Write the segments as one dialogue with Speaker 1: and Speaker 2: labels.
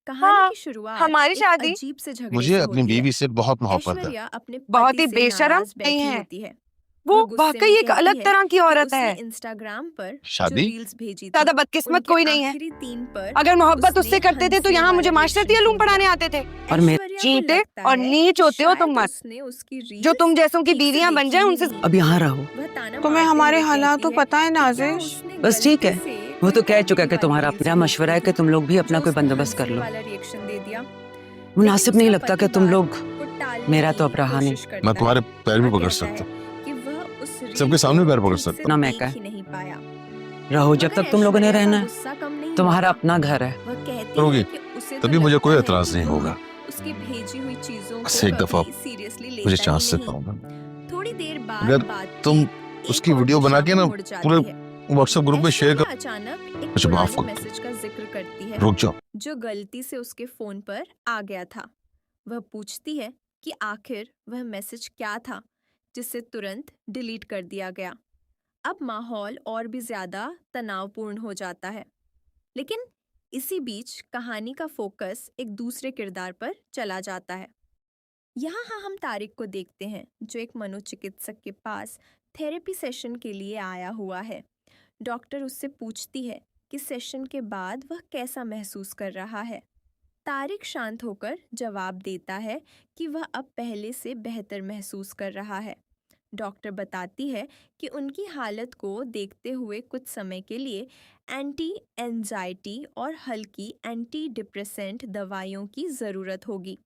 Speaker 1: कहानी
Speaker 2: हाँ,
Speaker 1: की शुरुआत
Speaker 2: हमारी
Speaker 1: एक
Speaker 2: शादी
Speaker 1: अजीब से झगड़े
Speaker 3: मुझे
Speaker 1: से
Speaker 3: अपनी
Speaker 1: होती है।
Speaker 3: बीवी से बहुत मोहब्बत है।
Speaker 1: ऐश्वर्या अपने
Speaker 2: बहुत
Speaker 1: पति
Speaker 2: ही
Speaker 1: से
Speaker 2: बेशरम
Speaker 1: नाराज
Speaker 2: नहीं
Speaker 1: बैठी
Speaker 2: है।
Speaker 1: होती है।
Speaker 2: वो
Speaker 1: वह गुस्से
Speaker 2: वाकई
Speaker 1: में
Speaker 2: एक
Speaker 1: कहती
Speaker 2: अलग
Speaker 1: है
Speaker 2: तरह की
Speaker 1: कि
Speaker 2: औरत
Speaker 1: उसने
Speaker 2: है।
Speaker 1: इंस्टाग्राम पर जो
Speaker 3: शादी?
Speaker 1: रील्स भेजी थी
Speaker 2: ज्यादा बदकिस्मत
Speaker 1: उनके
Speaker 2: कोई नहीं है।
Speaker 1: आखिरी 3 पर
Speaker 2: अगर मोहब्बत
Speaker 1: उसने
Speaker 2: उससे करते थे तो
Speaker 1: हंसने
Speaker 2: यहाँ मुझे
Speaker 1: वाला
Speaker 2: मास्टरती
Speaker 1: रिएक्शन
Speaker 2: उलूम
Speaker 1: क्यों
Speaker 2: पढ़ाने
Speaker 1: दिया?
Speaker 2: आते थे। और मैं
Speaker 1: ऐश्वर्या को
Speaker 2: चीटे
Speaker 1: लगता
Speaker 2: और
Speaker 1: है
Speaker 2: नीच
Speaker 1: कि
Speaker 2: होते हो तुम
Speaker 1: शायद
Speaker 2: मत,
Speaker 1: उसने उसकी
Speaker 2: जो
Speaker 1: रील्स
Speaker 2: तुम जैसों की
Speaker 1: ठीक से
Speaker 2: बीवियां बन
Speaker 1: देखी
Speaker 2: जाए
Speaker 1: ही
Speaker 2: उनसे।
Speaker 1: नहीं।
Speaker 4: अब यहाँ रहो।
Speaker 1: वह ताना
Speaker 2: तुम्हें
Speaker 1: मारते
Speaker 2: हमारे
Speaker 1: हुए
Speaker 2: हालात
Speaker 1: कहती
Speaker 2: तो
Speaker 1: है
Speaker 2: पता है
Speaker 1: कि क्या
Speaker 2: नाजिश।
Speaker 1: उसने
Speaker 4: बस ठीक है,
Speaker 1: गलती से
Speaker 4: वो तो
Speaker 1: कोई
Speaker 4: कह चुका है कि
Speaker 1: कॉमेडी
Speaker 4: तुम्हारा
Speaker 1: वाली
Speaker 4: अपना
Speaker 1: रील्स
Speaker 4: मशवरा है
Speaker 1: भेजी
Speaker 4: कि
Speaker 1: थी,
Speaker 4: तुम लोग भी अपना
Speaker 1: जो
Speaker 4: कोई
Speaker 1: उसने
Speaker 4: बंदोबस्त कर
Speaker 1: हंसने
Speaker 4: लो।
Speaker 1: वाला रिएक्शन दे दिया।
Speaker 4: मुनासिब नहीं लगता कि तुम लोग मेरा तो अब रहा नहीं।
Speaker 3: मैं तुम्हारे पैर भी पकड़ सकता हूँ, सबके सामने पैर पकड़ सकता
Speaker 4: ना मैं
Speaker 1: देख
Speaker 4: क्या
Speaker 1: ही नहीं पाया।
Speaker 4: रहो जब
Speaker 1: मगर
Speaker 4: तक तुम लोगों ने
Speaker 1: ऐश्वर्या का
Speaker 4: रहना है।
Speaker 1: गुस्सा कम नहीं
Speaker 4: तुम्हारा
Speaker 1: होता।
Speaker 4: अपना घर है।
Speaker 1: वह कहती
Speaker 3: करोगी,
Speaker 1: है कि उसे तो
Speaker 3: तभी मुझे
Speaker 1: लगता
Speaker 3: कोई
Speaker 1: है
Speaker 3: एतराज
Speaker 1: कि
Speaker 3: नहीं
Speaker 1: वह
Speaker 3: होगा।
Speaker 1: उसकी भेजी हुई चीजों
Speaker 3: बस
Speaker 1: को
Speaker 3: एक दफा
Speaker 1: कभी सीरियसली
Speaker 3: मुझे
Speaker 1: लेता ही
Speaker 3: चांस से
Speaker 1: नहीं।
Speaker 3: कहूंगा,
Speaker 1: थोड़ी देर बाद
Speaker 3: अगर तुम
Speaker 1: बातचीत
Speaker 3: उसकी
Speaker 1: एक और
Speaker 3: वीडियो बना
Speaker 1: दिशा
Speaker 3: के
Speaker 1: में
Speaker 3: ना
Speaker 1: मुड़
Speaker 3: पूरे
Speaker 1: जाती है।
Speaker 3: व्हाट्सएप ग्रुप में शेयर
Speaker 1: ऐश्वर्या
Speaker 3: कर,
Speaker 1: अचानक एक
Speaker 3: मुझे माफ
Speaker 1: पुराने
Speaker 3: कर दो।
Speaker 1: मैसेज का जिक्र करती है
Speaker 3: रुक जाओ,
Speaker 1: जो गलती से उसके फोन पर आ गया था। वह पूछती है कि आखिर वह मैसेज क्या था जिसे तुरंत डिलीट कर दिया गया। अब माहौल और भी ज्यादा तनावपूर्ण हो जाता है। लेकिन इसी बीच कहानी का फोकस एक दूसरे किरदार पर चला जाता है। यहाँ हम तारिक को देखते हैं जो एक मनोचिकित्सक के पास थेरेपी सेशन के लिए आया हुआ है। डॉक्टर उससे पूछती है कि सेशन के बाद वह कैसा महसूस कर रहा है। तारिक शांत होकर जवाब देता है कि वह अब पहले से बेहतर महसूस कर रहा है। डॉक्टर बताती है कि उनकी हालत को देखते हुए कुछ समय के लिए एंटी एंजाइटी और हल्की एंटी डिप्रेसेंट दवाइयों की ज़रूरत होगी।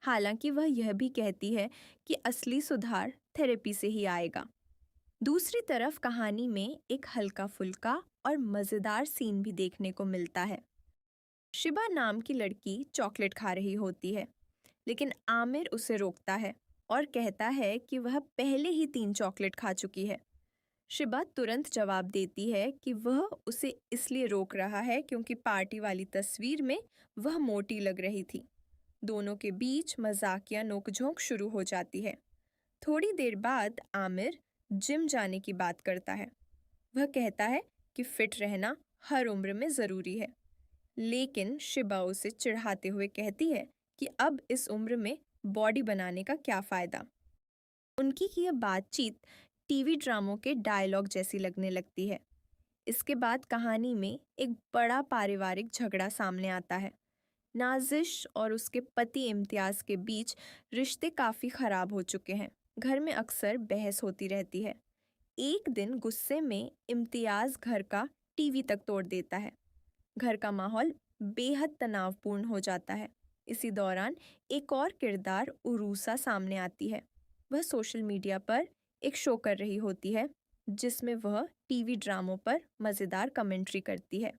Speaker 1: हालांकि वह यह भी कहती है कि असली सुधार थेरेपी से ही आएगा। दूसरी तरफ कहानी में एक हल्का फुल्का और मज़ेदार सीन भी देखने को मिलता है। शिबा नाम की लड़की चॉकलेट खा रही होती है, लेकिन आमिर उसे रोकता है और कहता है कि वह पहले ही 3 चॉकलेट खा चुकी है। शिबा तुरंत जवाब देती है कि वह उसे इसलिए रोक रहा है क्योंकि पार्टी वाली तस्वीर में वह मोटी लग रही थी। दोनों के बीच मजाकिया नोकझोंक शुरू हो जाती है। थोड़ी देर बाद आमिर जिम जाने की बात करता है। वह कहता है कि फिट रहना हर उम्र में ज़रूरी है, लेकिन शिबा उसे चिढ़ाते हुए कहती है कि अब इस उम्र में बॉडी बनाने का क्या फ़ायदा। उनकी यह बातचीत टीवी ड्रामों के डायलॉग जैसी लगने लगती है। इसके बाद कहानी में एक बड़ा पारिवारिक झगड़ा सामने आता है। नाजिश और उसके पति इम्तियाज़ के बीच रिश्ते काफ़ी ख़राब हो चुके हैं। घर में अक्सर बहस होती रहती है। एक दिन गुस्से में इम्तियाज़ घर का टीवी तक तोड़ देता है। घर का माहौल बेहद तनावपूर्ण हो जाता है। इसी दौरान एक और किरदार उरूसा सामने आती है। वह सोशल मीडिया पर एक शो कर रही होती है जिसमें वह टीवी ड्रामों पर मज़ेदार कमेंट्री करती है।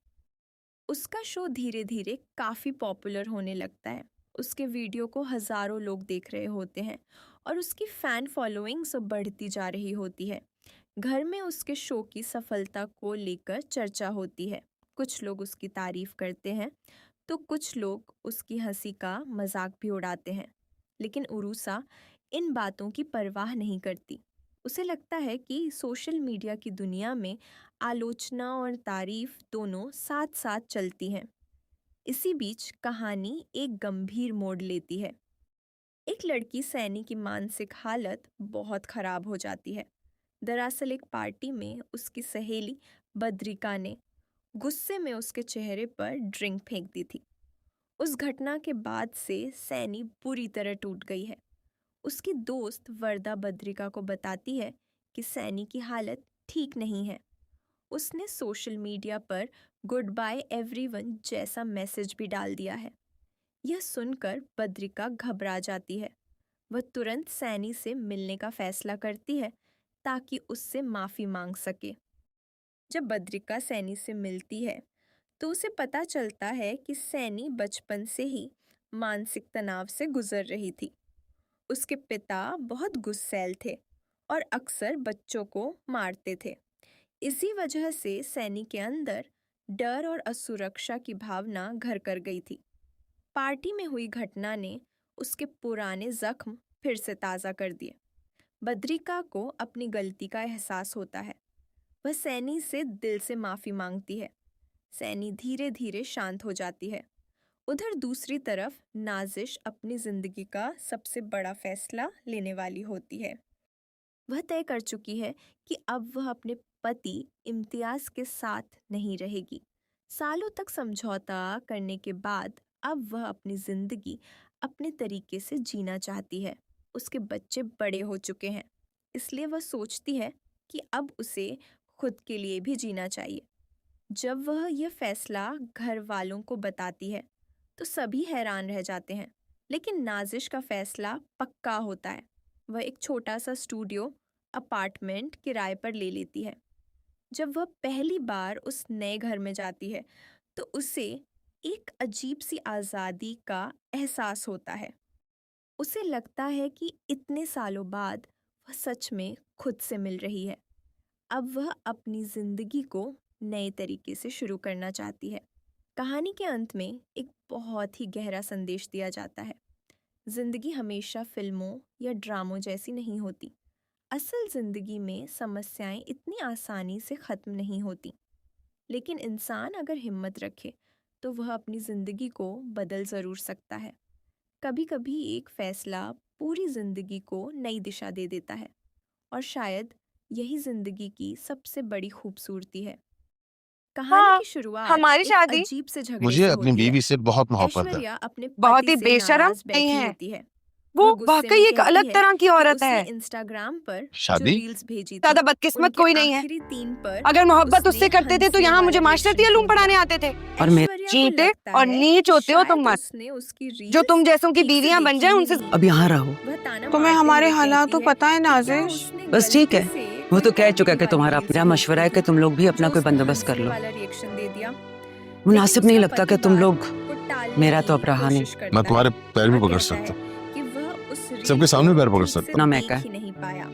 Speaker 1: उसका शो धीरे धीरे काफ़ी पॉपुलर होने लगता है। उसके वीडियो को हज़ारों लोग देख रहे होते हैं और उसकी फ़ैन फॉलोइंग सब बढ़ती जा रही होती है। घर में उसके शो की सफलता को लेकर चर्चा होती है। कुछ लोग उसकी तारीफ करते हैं तो कुछ लोग उसकी हंसी का मजाक भी उड़ाते हैं। लेकिन उरूसा इन बातों की परवाह नहीं करती। उसे लगता है कि सोशल मीडिया की दुनिया में आलोचना और तारीफ दोनों साथ साथ चलती हैं। इसी बीच कहानी एक गंभीर मोड़ लेती है। एक लड़की सैनी की मानसिक हालत बहुत खराब हो जाती है। दरअसल एक पार्टी में उसकी सहेली बद्रिका ने गुस्से में उसके चेहरे पर ड्रिंक फेंक दी थी। उस घटना के बाद से सैनी बुरी तरह टूट गई है। उसकी दोस्त वर्दा बद्रिका को बताती है कि सैनी की हालत ठीक नहीं है। उसने सोशल मीडिया पर गुड बाय एवरीवन जैसा मैसेज भी डाल दिया है। यह सुनकर बद्रिका घबरा जाती है। वह तुरंत सैनी से मिलने का फैसला करती है ताकि उससे माफ़ी मांग सके। जब बद्रिका सैनी से मिलती है तो उसे पता चलता है कि सैनी बचपन से ही मानसिक तनाव से गुजर रही थी। उसके पिता बहुत गुस्सैल थे और अक्सर बच्चों को मारते थे। इसी वजह से सैनी के अंदर डर और असुरक्षा की भावना घर कर गई थी। पार्टी में हुई घटना ने उसके पुराने जख्म फिर से ताज़ा कर दिए। बद्रिका को अपनी गलती का एहसास होता है। वह सैनी से दिल से माफ़ी मांगती है। सैनी धीरे धीरे शांत हो जाती है। उधर दूसरी तरफ नाजिश अपनी जिंदगी का सबसे बड़ा फैसला लेने वाली होती है। वह तय कर चुकी है कि अब वह अपने पति इम्तियाज के साथ नहीं रहेगी। सालों तक समझौता करने के बाद अब वह अपनी जिंदगी अपने तरीके से जीना चाहती है। उसके बच्चे बड़े हो चुके हैं, इसलिए वह सोचती है कि अब उसे खुद के लिए भी जीना चाहिए। जब वह यह फैसला घर वालों को बताती है तो सभी हैरान रह जाते हैं, लेकिन नाजिश का फैसला पक्का होता है। वह एक छोटा सा स्टूडियो अपार्टमेंट किराए पर ले लेती है। जब वह पहली बार उस नए घर में जाती है तो उसे एक अजीब सी आज़ादी का एहसास होता है। उसे लगता है कि इतने सालों बाद वह सच में खुद से मिल रही है। अब वह अपनी जिंदगी को नए तरीके से शुरू करना चाहती है। कहानी के अंत में एक बहुत ही गहरा संदेश दिया जाता है। जिंदगी हमेशा फिल्मों या ड्रामों जैसी नहीं होती। असल जिंदगी में समस्याएं इतनी आसानी से खत्म नहीं होती, लेकिन इंसान अगर हिम्मत रखे तो वह अपनी जिंदगी को बदल जरूर सकता है। कभी कभी एक फैसला पूरी जिंदगी को नई दिशा दे देता है, और शायद यही जिंदगी की सबसे बड़ी खूबसूरती है। कहानी
Speaker 2: हाँ,
Speaker 1: की शुरुआत
Speaker 2: हमारी
Speaker 1: एक
Speaker 2: शादी
Speaker 1: अजीब से झगड़े
Speaker 3: मुझे
Speaker 1: से
Speaker 3: अपनी
Speaker 1: होती है।
Speaker 3: बीवी से बहुत मोहब्बत है।
Speaker 1: ऐश्वर्या अपने
Speaker 2: बहुत
Speaker 1: पति
Speaker 2: ही
Speaker 1: से
Speaker 2: बेशरम
Speaker 1: नाराज
Speaker 2: नहीं
Speaker 1: बैठी
Speaker 2: है।
Speaker 1: होती है।
Speaker 2: वो
Speaker 1: वह गुस्से
Speaker 2: वाकई
Speaker 1: में
Speaker 2: एक
Speaker 1: कहती
Speaker 2: अलग
Speaker 1: है
Speaker 2: तरह की
Speaker 1: कि
Speaker 2: औरत
Speaker 1: उसने
Speaker 2: है।
Speaker 1: इंस्टाग्राम पर जो
Speaker 3: शादी?
Speaker 1: रील्स भेजी थी
Speaker 2: ज्यादा बदकिस्मत
Speaker 1: उनके
Speaker 2: कोई नहीं है।
Speaker 1: आखिरी 3 पर
Speaker 2: अगर मोहब्बत
Speaker 1: उसने
Speaker 2: उससे करते थे तो
Speaker 1: हंसने
Speaker 2: यहाँ मुझे
Speaker 1: वाला
Speaker 2: मास्टरती
Speaker 1: रिएक्शन
Speaker 2: अलूम
Speaker 1: क्यों
Speaker 2: पढ़ाने
Speaker 1: दिया?
Speaker 2: आते थे। और मैं
Speaker 1: ऐश्वर्या को
Speaker 2: चींटे
Speaker 1: लगता
Speaker 2: और
Speaker 1: है
Speaker 2: नीच होते हो तुम
Speaker 1: शायद
Speaker 2: मत।
Speaker 1: उसने उसकी
Speaker 2: जो
Speaker 1: रील्स
Speaker 2: तुम जैसों की
Speaker 1: ठीक से
Speaker 2: बीवियां बन
Speaker 1: देखी
Speaker 2: जाए
Speaker 1: ही
Speaker 2: उनसे
Speaker 1: नहीं।
Speaker 4: अब यहाँ रहो।
Speaker 1: वह ताना
Speaker 2: तुम्हें
Speaker 1: मारते
Speaker 2: हमारे
Speaker 1: हुए
Speaker 2: हालात
Speaker 1: कहती
Speaker 2: तो
Speaker 1: है
Speaker 2: पता है
Speaker 1: कि क्या
Speaker 2: नाजिश।
Speaker 1: उसने
Speaker 4: बस ठीक है,
Speaker 1: गलती से
Speaker 4: वो
Speaker 1: कोई
Speaker 4: तो कह चुका है
Speaker 1: कॉमेडी
Speaker 4: कि तुम्हारा
Speaker 1: वाली
Speaker 4: अपना
Speaker 1: रील्स
Speaker 4: मशवरा है
Speaker 1: भेज
Speaker 4: कि
Speaker 1: दी
Speaker 4: तुम लोग भी
Speaker 1: थी,
Speaker 4: अपना
Speaker 1: जो
Speaker 4: कोई
Speaker 1: उसने
Speaker 4: बंदोबस्त कर
Speaker 1: हंसने
Speaker 4: लो।
Speaker 1: वाला रिएक्शन दे दिया।
Speaker 4: मुनासिब
Speaker 1: लेकिन
Speaker 4: नहीं
Speaker 1: उसका
Speaker 4: लगता
Speaker 1: पति
Speaker 4: कि तुम
Speaker 1: बात
Speaker 4: लोग
Speaker 1: को टालने
Speaker 4: मेरा तो
Speaker 1: की
Speaker 4: अब रहा नहीं।
Speaker 1: कोशिश करता
Speaker 3: मैं तुम्हारे
Speaker 1: है
Speaker 3: पैर भी
Speaker 1: और
Speaker 3: पकड़
Speaker 1: कहता
Speaker 3: सकता
Speaker 1: है
Speaker 3: हूँ।
Speaker 1: कि वह उस रील
Speaker 3: सबके सामने
Speaker 1: को
Speaker 3: पैर पकड़
Speaker 1: ठीक
Speaker 3: सकता
Speaker 1: से
Speaker 4: ना
Speaker 3: हूँ।
Speaker 4: मैं
Speaker 1: देख
Speaker 4: क्या
Speaker 1: ही नहीं पाया।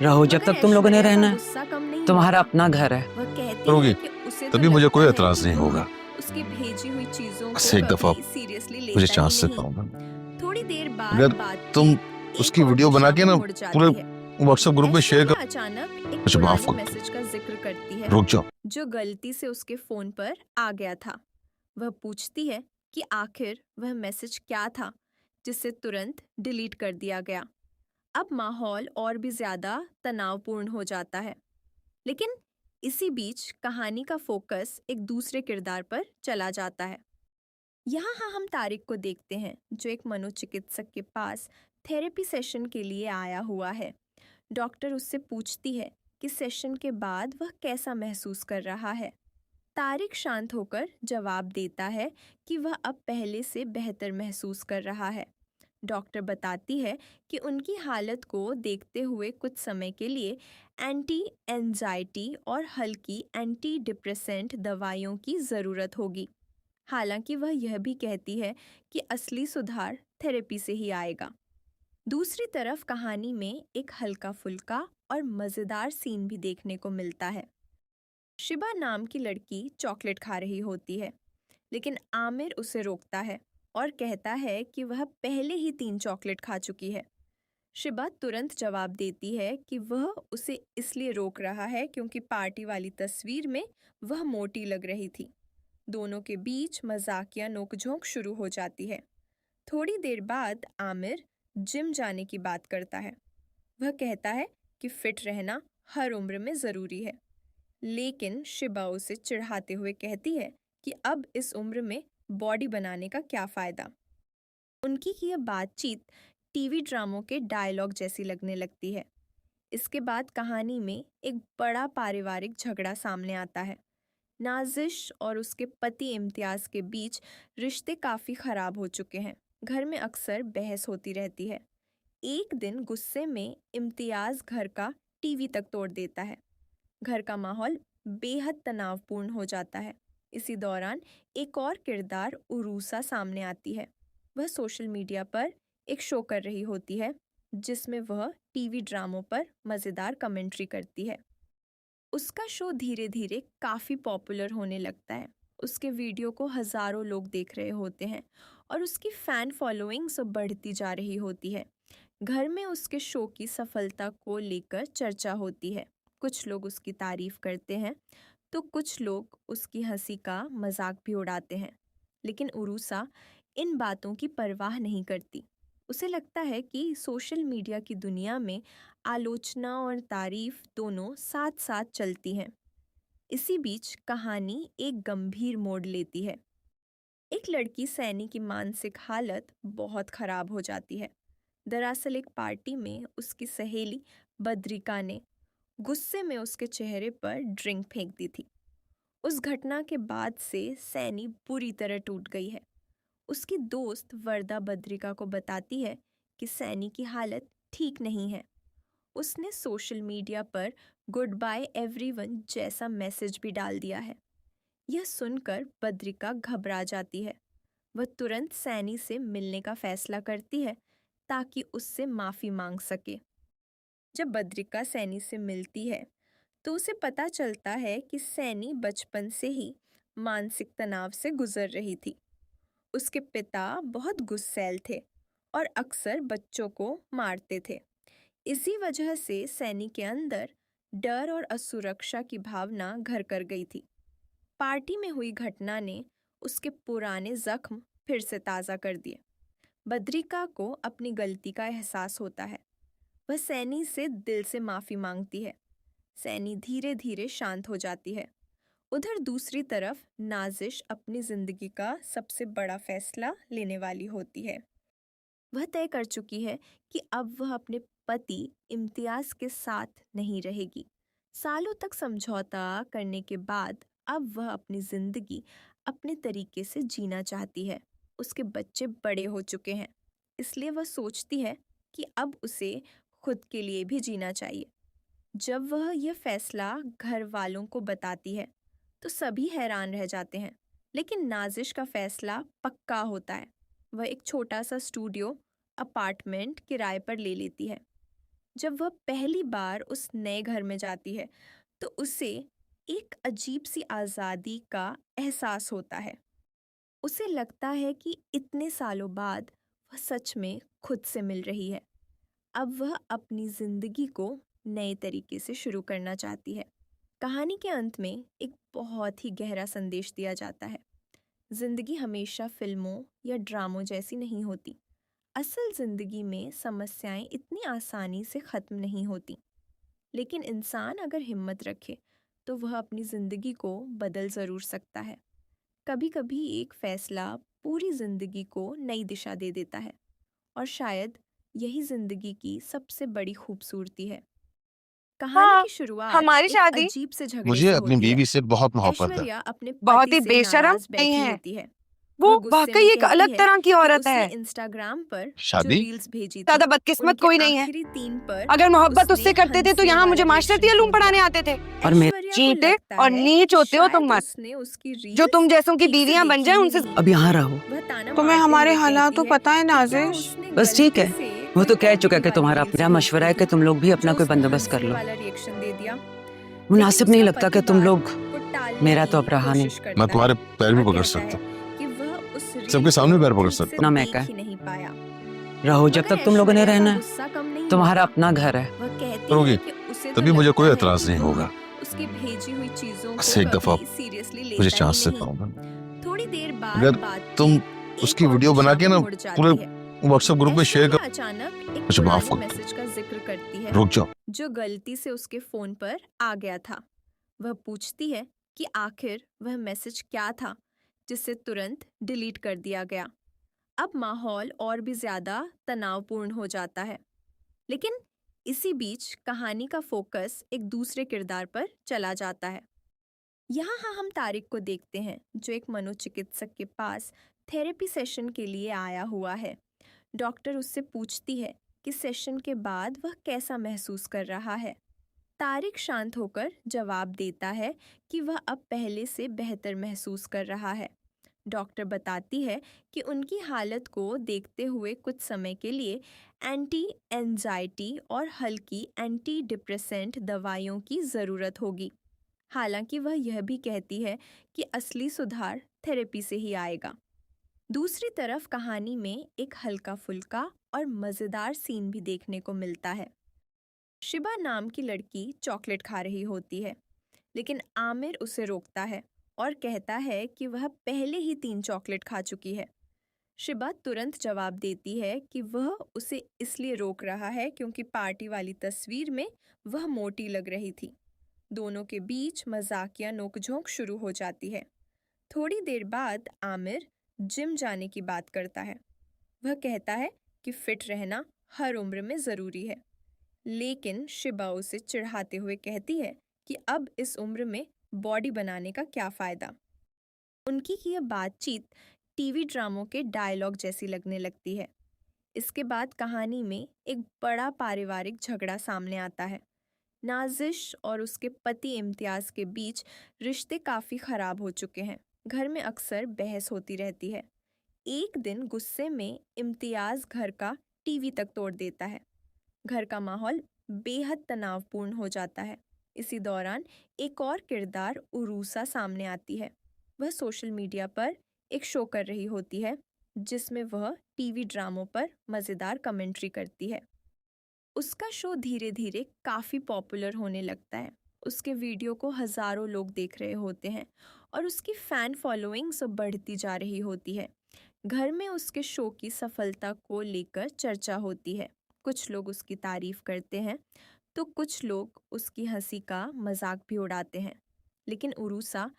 Speaker 4: रहो जब
Speaker 1: मगर
Speaker 4: तक तुम लोगों ने
Speaker 1: ऐश्वर्या का
Speaker 4: रहना है।
Speaker 1: गुस्सा कम नहीं
Speaker 4: तुम्हारा
Speaker 1: होता।
Speaker 4: अपना घर है।
Speaker 1: वह कहती
Speaker 3: करोगी
Speaker 1: है कि उसे तो
Speaker 3: तभी मुझे
Speaker 1: लगता
Speaker 3: कोई
Speaker 1: है
Speaker 3: एतराज
Speaker 1: कि
Speaker 3: नहीं
Speaker 1: वह
Speaker 3: होगा।
Speaker 1: उसकी भेजी हुई चीजों
Speaker 3: बस
Speaker 1: को
Speaker 3: एक दफा
Speaker 1: कभी सीरियसली
Speaker 3: मुझे
Speaker 1: लेता ही
Speaker 3: चांस से
Speaker 1: नहीं।
Speaker 3: पाऊंगा।
Speaker 1: थोड़ी देर बाद
Speaker 3: अगर तुम
Speaker 1: बातचीत
Speaker 3: उसकी
Speaker 1: एक और
Speaker 3: वीडियो बना
Speaker 1: दिशा
Speaker 3: के
Speaker 1: में
Speaker 3: ना
Speaker 1: मुड़
Speaker 3: पूरे
Speaker 1: जाती है।
Speaker 3: व्हाट्सएप ग्रुप में शेयर कर,
Speaker 1: ऐश्वर्या अचानक एक
Speaker 3: मुझे माफ
Speaker 1: पुराने
Speaker 3: कर दो।
Speaker 1: मैसेज का जिक्र करती है
Speaker 3: रुक जाओ।
Speaker 1: जो गलती से उसके फोन पर आ गया था। वह पूछती है कि आखिर वह मैसेज क्या था जिसे तुरंत डिलीट कर दिया गया। अब माहौल और भी ज्यादा तनावपूर्ण हो जाता है, लेकिन इसी बीच कहानी का फोकस एक दूसरे किरदार पर चला जाता है। यहाँ हम तारिक को देखते हैं, जो एक मनोचिकित्सक के पास थेरेपी सेशन के लिए आया हुआ है। डॉक्टर उससे पूछती है कि सेशन के बाद वह कैसा महसूस कर रहा है। तारिक शांत होकर जवाब देता है कि वह अब पहले से बेहतर महसूस कर रहा है। डॉक्टर बताती है कि उनकी हालत को देखते हुए कुछ समय के लिए एंटी एंजाइटी और हल्की एंटी डिप्रेसेंट दवाइयों की ज़रूरत होगी। हालांकि वह यह भी कहती है कि असली सुधार थेरेपी से ही आएगा। दूसरी तरफ कहानी में एक हल्का फुल्का और मज़ेदार सीन भी देखने को मिलता है। शिबा नाम की लड़की चॉकलेट खा रही होती है, लेकिन आमिर उसे रोकता है और कहता है कि वह पहले ही 3 चॉकलेट खा चुकी है। शिबा तुरंत जवाब देती है कि वह उसे इसलिए रोक रहा है क्योंकि पार्टी वाली तस्वीर में वह मोटी लग रही थी। दोनों के बीच मजाकिया नोकझोंक शुरू हो जाती है। थोड़ी देर बाद आमिर जिम जाने की बात करता है। वह कहता है कि फिट रहना हर उम्र में ज़रूरी है, लेकिन शिबा उसे चिढ़ाते हुए कहती है कि अब इस उम्र में बॉडी बनाने का क्या फ़ायदा। उनकी यह बातचीत टीवी ड्रामों के डायलॉग जैसी लगने लगती है। इसके बाद कहानी में एक बड़ा पारिवारिक झगड़ा सामने आता है। नाजिश और उसके पति इम्तियाज के बीच रिश्ते काफ़ी ख़राब हो चुके हैं। घर में अक्सर बहस होती रहती है। एक दिन गुस्से में इम्तियाज घर का टीवी तक तोड़ देता है। घर का माहौल बेहद तनावपूर्ण हो जाता है। इसी दौरान एक और किरदार उरूसा सामने आती है। वह सोशल मीडिया पर एक शो कर रही होती है, जिसमें वह टीवी ड्रामों पर मज़ेदार कमेंट्री करती है। उसका शो धीरे धीरे काफ़ी पॉपुलर होने लगता है। उसके वीडियो को हज़ारों लोग देख रहे होते हैं और उसकी फ़ैन फॉलोइंग सब बढ़ती जा रही होती है। घर में उसके शो की सफलता को लेकर चर्चा होती है। कुछ लोग उसकी तारीफ करते हैं तो कुछ लोग उसकी हंसी का मजाक भी उड़ाते हैं। लेकिन उरूसा इन बातों की परवाह नहीं करती। उसे लगता है कि सोशल मीडिया की दुनिया में आलोचना और तारीफ दोनों साथ साथ चलती हैं। इसी बीच कहानी एक गंभीर मोड़ लेती है। एक लड़की सैनी की मानसिक हालत बहुत खराब हो जाती है। दरअसल एक पार्टी में उसकी सहेली बद्रिका ने गुस्से में उसके चेहरे पर ड्रिंक फेंक दी थी। उस घटना के बाद से सैनी बुरी तरह टूट गई है। उसकी दोस्त वर्दा बद्रिका को बताती है कि सैनी की हालत ठीक नहीं है। उसने सोशल मीडिया पर गुड बाय एवरीवन जैसा मैसेज भी डाल दिया है। यह सुनकर बद्रिका घबरा जाती है। वह तुरंत सैनी से मिलने का फैसला करती है ताकि उससे माफ़ी मांग सके। जब बद्रिका सैनी से मिलती है तो उसे पता चलता है कि सैनी बचपन से ही मानसिक तनाव से गुजर रही थी। उसके पिता बहुत गुस्सैल थे और अक्सर बच्चों को मारते थे। इसी वजह से सैनी के अंदर डर और असुरक्षा की भावना घर कर गई थी। पार्टी में हुई घटना ने उसके पुराने जख्म फिर से ताज़ा कर दिए। बद्रिका को अपनी गलती का एहसास होता है। वह सैनी से दिल से माफ़ी मांगती है। सैनी धीरे धीरे शांत हो जाती है। उधर दूसरी तरफ नाजिश अपनी ज़िंदगी का सबसे बड़ा फैसला लेने वाली होती है। वह तय कर चुकी है कि अब वह अपने पति इम्तियाज़ के साथ नहीं रहेगी। सालों तक समझौता करने के बाद अब वह अपनी ज़िंदगी अपने तरीके से जीना चाहती है। उसके बच्चे बड़े हो चुके हैं, इसलिए वह सोचती है कि अब उसे खुद के लिए भी जीना चाहिए। जब वह यह फैसला घर वालों को बताती है तो सभी हैरान रह जाते हैं, लेकिन नाजिश का फैसला पक्का होता है। वह एक छोटा सा स्टूडियो अपार्टमेंट किराए पर ले लेती है। जब वह पहली बार उस नए घर में जाती है तो उसे एक अजीब सी आज़ादी का एहसास होता है। उसे लगता है कि इतने सालों बाद वह सच में खुद से मिल रही है। अब वह अपनी ज़िंदगी को नए तरीके से शुरू करना चाहती है। कहानी के अंत में एक बहुत ही गहरा संदेश दिया जाता है। ज़िंदगी हमेशा फिल्मों या ड्रामों जैसी नहीं होती। असल ज़िंदगी में समस्याएं इतनी आसानी से ख़त्म नहीं होती, लेकिन इंसान अगर हिम्मत रखे तो वह अपनी ज़िंदगी को बदल ज़रूर सकता है। कभी कभी एक फ़ैसला पूरी ज़िंदगी को नई दिशा दे देता है, और शायद यही ज़िंदगी की सबसे बड़ी खूबसूरती है। कहानी
Speaker 2: हाँ,
Speaker 1: की शुरुआत
Speaker 2: हमारी
Speaker 1: एक
Speaker 2: शादी
Speaker 1: अजीब से झगड़े
Speaker 3: मुझे
Speaker 1: से
Speaker 3: अपनी
Speaker 1: होती है।
Speaker 3: बीवी से बहुत मोहब्बत है।
Speaker 1: ऐश्वर्या अपने
Speaker 2: बहुत
Speaker 1: पति
Speaker 2: ही
Speaker 1: से
Speaker 2: बेशरम
Speaker 1: नाराज
Speaker 2: नहीं
Speaker 1: बैठी
Speaker 2: है।
Speaker 1: होती है।
Speaker 2: वो
Speaker 1: वह गुस्से
Speaker 2: वाकई
Speaker 1: में
Speaker 2: एक
Speaker 1: कहती
Speaker 2: अलग
Speaker 1: है
Speaker 2: तरह की
Speaker 1: कि
Speaker 2: औरत
Speaker 1: उसने
Speaker 2: है।
Speaker 1: इंस्टाग्राम पर जो
Speaker 3: शादी?
Speaker 1: रील्स भेजी थी,
Speaker 2: ज्यादा बदकिस्मत
Speaker 1: उनके
Speaker 2: कोई नहीं है।
Speaker 1: आखिरी 3 पर
Speaker 2: अगर मोहब्बत
Speaker 1: उसने
Speaker 2: उससे करते थे तो
Speaker 1: हंसने
Speaker 2: यहाँ मुझे
Speaker 1: वाला
Speaker 2: मास्टरती
Speaker 1: रिएक्शन
Speaker 2: अलूम
Speaker 1: क्यों
Speaker 2: पढ़ाने
Speaker 1: दिया?
Speaker 2: आते थे। और मेरे
Speaker 1: ऐश्वर्या को
Speaker 2: चीटे
Speaker 1: लगता
Speaker 2: और
Speaker 1: है
Speaker 2: नीच
Speaker 1: कि
Speaker 2: होते हो तुम
Speaker 1: शायद
Speaker 2: मत।
Speaker 1: उसने उसकी
Speaker 2: जो
Speaker 1: रील्स
Speaker 2: तुम जैसों की
Speaker 1: ठीक से
Speaker 2: बीवियां बन
Speaker 1: देखी
Speaker 2: जाए
Speaker 1: ही
Speaker 2: उनसे
Speaker 1: नहीं।
Speaker 4: अब यहाँ रहो।
Speaker 1: वह ताना
Speaker 2: तुम्हें
Speaker 1: मारते
Speaker 2: हमारे
Speaker 1: हुए
Speaker 2: हालात
Speaker 1: कहती
Speaker 2: तो
Speaker 1: है
Speaker 2: पता है
Speaker 1: कि क्या
Speaker 2: नाजिश।
Speaker 1: उसने
Speaker 4: बस ठीक
Speaker 1: गलती
Speaker 4: है।
Speaker 1: से
Speaker 4: वो
Speaker 1: कोई
Speaker 4: तो कह चुका है
Speaker 1: टैटू
Speaker 4: कि
Speaker 1: वाली
Speaker 4: तुम्हारा
Speaker 1: रील्स
Speaker 4: मेरा
Speaker 1: भेज
Speaker 4: मशवरा
Speaker 1: दी
Speaker 4: है
Speaker 1: थी,
Speaker 4: कि तुम लोग भी अपना
Speaker 1: जो
Speaker 4: कोई
Speaker 1: उसने
Speaker 4: बंदोबस्त कर
Speaker 1: हंसने
Speaker 4: लो।
Speaker 1: वाला रिएक्शन दे दिया।
Speaker 4: मुनासिब
Speaker 1: लेकिन
Speaker 4: नहीं
Speaker 1: उसका
Speaker 4: लगता
Speaker 1: पति
Speaker 4: कि तुम
Speaker 1: बात
Speaker 4: लोग
Speaker 1: को टालने
Speaker 4: मेरा तो
Speaker 1: की
Speaker 4: अब रहा नहीं।
Speaker 1: कोशिश
Speaker 3: मैं
Speaker 1: करता
Speaker 3: तुम्हारे
Speaker 1: है
Speaker 3: पैर भी
Speaker 1: और
Speaker 3: पकड़
Speaker 1: कहता
Speaker 3: सकता
Speaker 1: है
Speaker 3: हूँ।
Speaker 1: कि वह उस रील
Speaker 3: सबके सामने
Speaker 1: को
Speaker 3: पैर पकड़
Speaker 1: ठीक
Speaker 3: सकता
Speaker 1: से
Speaker 3: हूँ।
Speaker 4: ना मैं
Speaker 1: देख
Speaker 4: क्या
Speaker 1: ही नहीं पाया।
Speaker 4: रहो जब
Speaker 1: मगर
Speaker 4: तक तुम लोगों ने
Speaker 1: ऐश्वर्या का
Speaker 4: रहना है।
Speaker 1: गुस्सा कम नहीं
Speaker 4: तुम्हारा
Speaker 1: होता।
Speaker 4: अपना घर है।
Speaker 1: वह कहती
Speaker 3: करोगी?
Speaker 1: है कि उसे तो
Speaker 3: तभी मुझे
Speaker 1: लगता
Speaker 3: कोई
Speaker 1: है
Speaker 3: एतराज
Speaker 1: कि
Speaker 3: नहीं
Speaker 1: वह
Speaker 3: होगा।
Speaker 1: उसकी भेजी हुई चीजों
Speaker 3: बस
Speaker 1: को
Speaker 3: एक दफा
Speaker 1: कभी सीरियसली
Speaker 3: मुझे
Speaker 1: लेता ही
Speaker 3: चांस से
Speaker 1: नहीं।
Speaker 3: पाऊंगा।
Speaker 1: थोड़ी देर बाद
Speaker 3: अगर
Speaker 1: बातचीत
Speaker 3: तुम
Speaker 1: एक
Speaker 3: उसकी
Speaker 1: और
Speaker 3: वीडियो बना
Speaker 1: दिशा
Speaker 3: के
Speaker 1: में
Speaker 3: ना
Speaker 1: मुड़
Speaker 3: पूरे
Speaker 1: जाती है।
Speaker 3: व्हाट्सएप ग्रुप में शेयर
Speaker 1: ऐश्वर्या
Speaker 3: कर,
Speaker 1: अचानक एक
Speaker 3: मुझे माफ
Speaker 1: पुराने
Speaker 3: कर दो।
Speaker 1: मैसेज का जिक्र करती है
Speaker 3: रुक जाओ।
Speaker 1: जो गलती से उसके फोन पर आ गया था। वह पूछती है कि आखिर वह मैसेज क्या था जिसे तुरंत डिलीट कर दिया गया। अब माहौल और भी ज्यादा तनावपूर्ण हो जाता है, लेकिन इसी बीच कहानी का फोकस एक दूसरे किरदार पर चला जाता है। यहाँ हम तारिक को देखते हैं, जो एक मनोचिकित्सक के पास थेरेपी सेशन के लिए आया हुआ है। डॉक्टर उससे पूछती है कि सेशन के बाद वह कैसा महसूस कर रहा है। तारिक शांत होकर जवाब देता है कि वह अब पहले से बेहतर महसूस कर रहा है। डॉक्टर बताती है कि उनकी हालत को देखते हुए कुछ समय के लिए एंटी एंजाइटी और हल्की एंटी डिप्रेसेंट दवाइयों की ज़रूरत होगी। हालांकि वह यह भी कहती है कि असली सुधार थेरेपी से ही आएगा। दूसरी तरफ कहानी में एक हल्का फुल्का और मज़ेदार सीन भी देखने को मिलता है। शिबा नाम की लड़की चॉकलेट खा रही होती है, लेकिन आमिर उसे रोकता है और कहता है कि वह पहले ही 3 चॉकलेट खा चुकी है। शिबा तुरंत जवाब देती है कि वह उसे इसलिए रोक रहा है क्योंकि पार्टी वाली तस्वीर में वह मोटी लग रही थी। दोनों के बीच मजाकिया नोकझोंक शुरू हो जाती है। थोड़ी देर बाद आमिर जिम जाने की बात करता है। वह कहता है कि फिट रहना हर उम्र में ज़रूरी है, लेकिन शिबा उसे चिढ़ाते हुए कहती है कि अब इस उम्र में बॉडी बनाने का क्या फ़ायदा। उनकी यह बातचीत टीवी ड्रामों के डायलॉग जैसी लगने लगती है। इसके बाद कहानी में एक बड़ा पारिवारिक झगड़ा सामने आता है। नाजिश और उसके पति इम्तियाज के बीच रिश्ते काफ़ी ख़राब हो चुके हैं। घर में अक्सर बहस होती रहती है। एक दिन गुस्से में इम्तियाज घर का टीवी तक तोड़ देता है। घर का माहौल बेहद तनावपूर्ण हो जाता है। इसी दौरान एक और किरदार उरूसा सामने आती है। वह सोशल मीडिया पर एक शो कर रही होती है जिसमें वह टीवी ड्रामों पर मज़ेदार कमेंट्री करती है। उसका शो धीरे धीरे काफ़ी पॉपुलर होने लगता है। उसके वीडियो को हज़ारों लोग देख रहे होते हैं और उसकी फ़ैन फॉलोइंग सब बढ़ती जा रही होती है। घर में उसके शो की सफलता को लेकर चर्चा होती है। कुछ लोग उसकी तारीफ़ करते हैं तो कुछ लोग उसकी हंसी का मजाक भी उड़ाते हैं। लेकिन उरूसा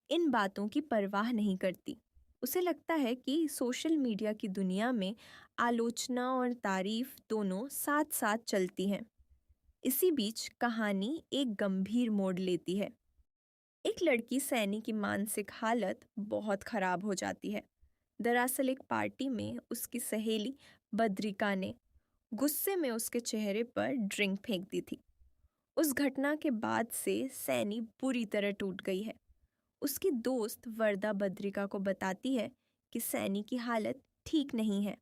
Speaker 1: इन बातों की परवाह नहीं करती। उसे लगता है कि सोशल मीडिया की दुनिया में आलोचना और तारीफ दोनों साथ साथ चलती हैं। इसी बीच कहानी एक गंभीर मोड़ लेती है। एक लड़की सैनी की मानसिक हालत बहुत खराब हो जाती है। दरअसल एक पार्टी में उसकी सहेली बद्रिका ने गुस्से में उसके चेहरे पर ड्रिंक फेंक दी थी। उस घटना के बाद से सैनी बुरी तरह टूट गई है। उसकी दोस्त वर्दा बद्रिका को बताती है कि सैनी की हालत ठीक नहीं है।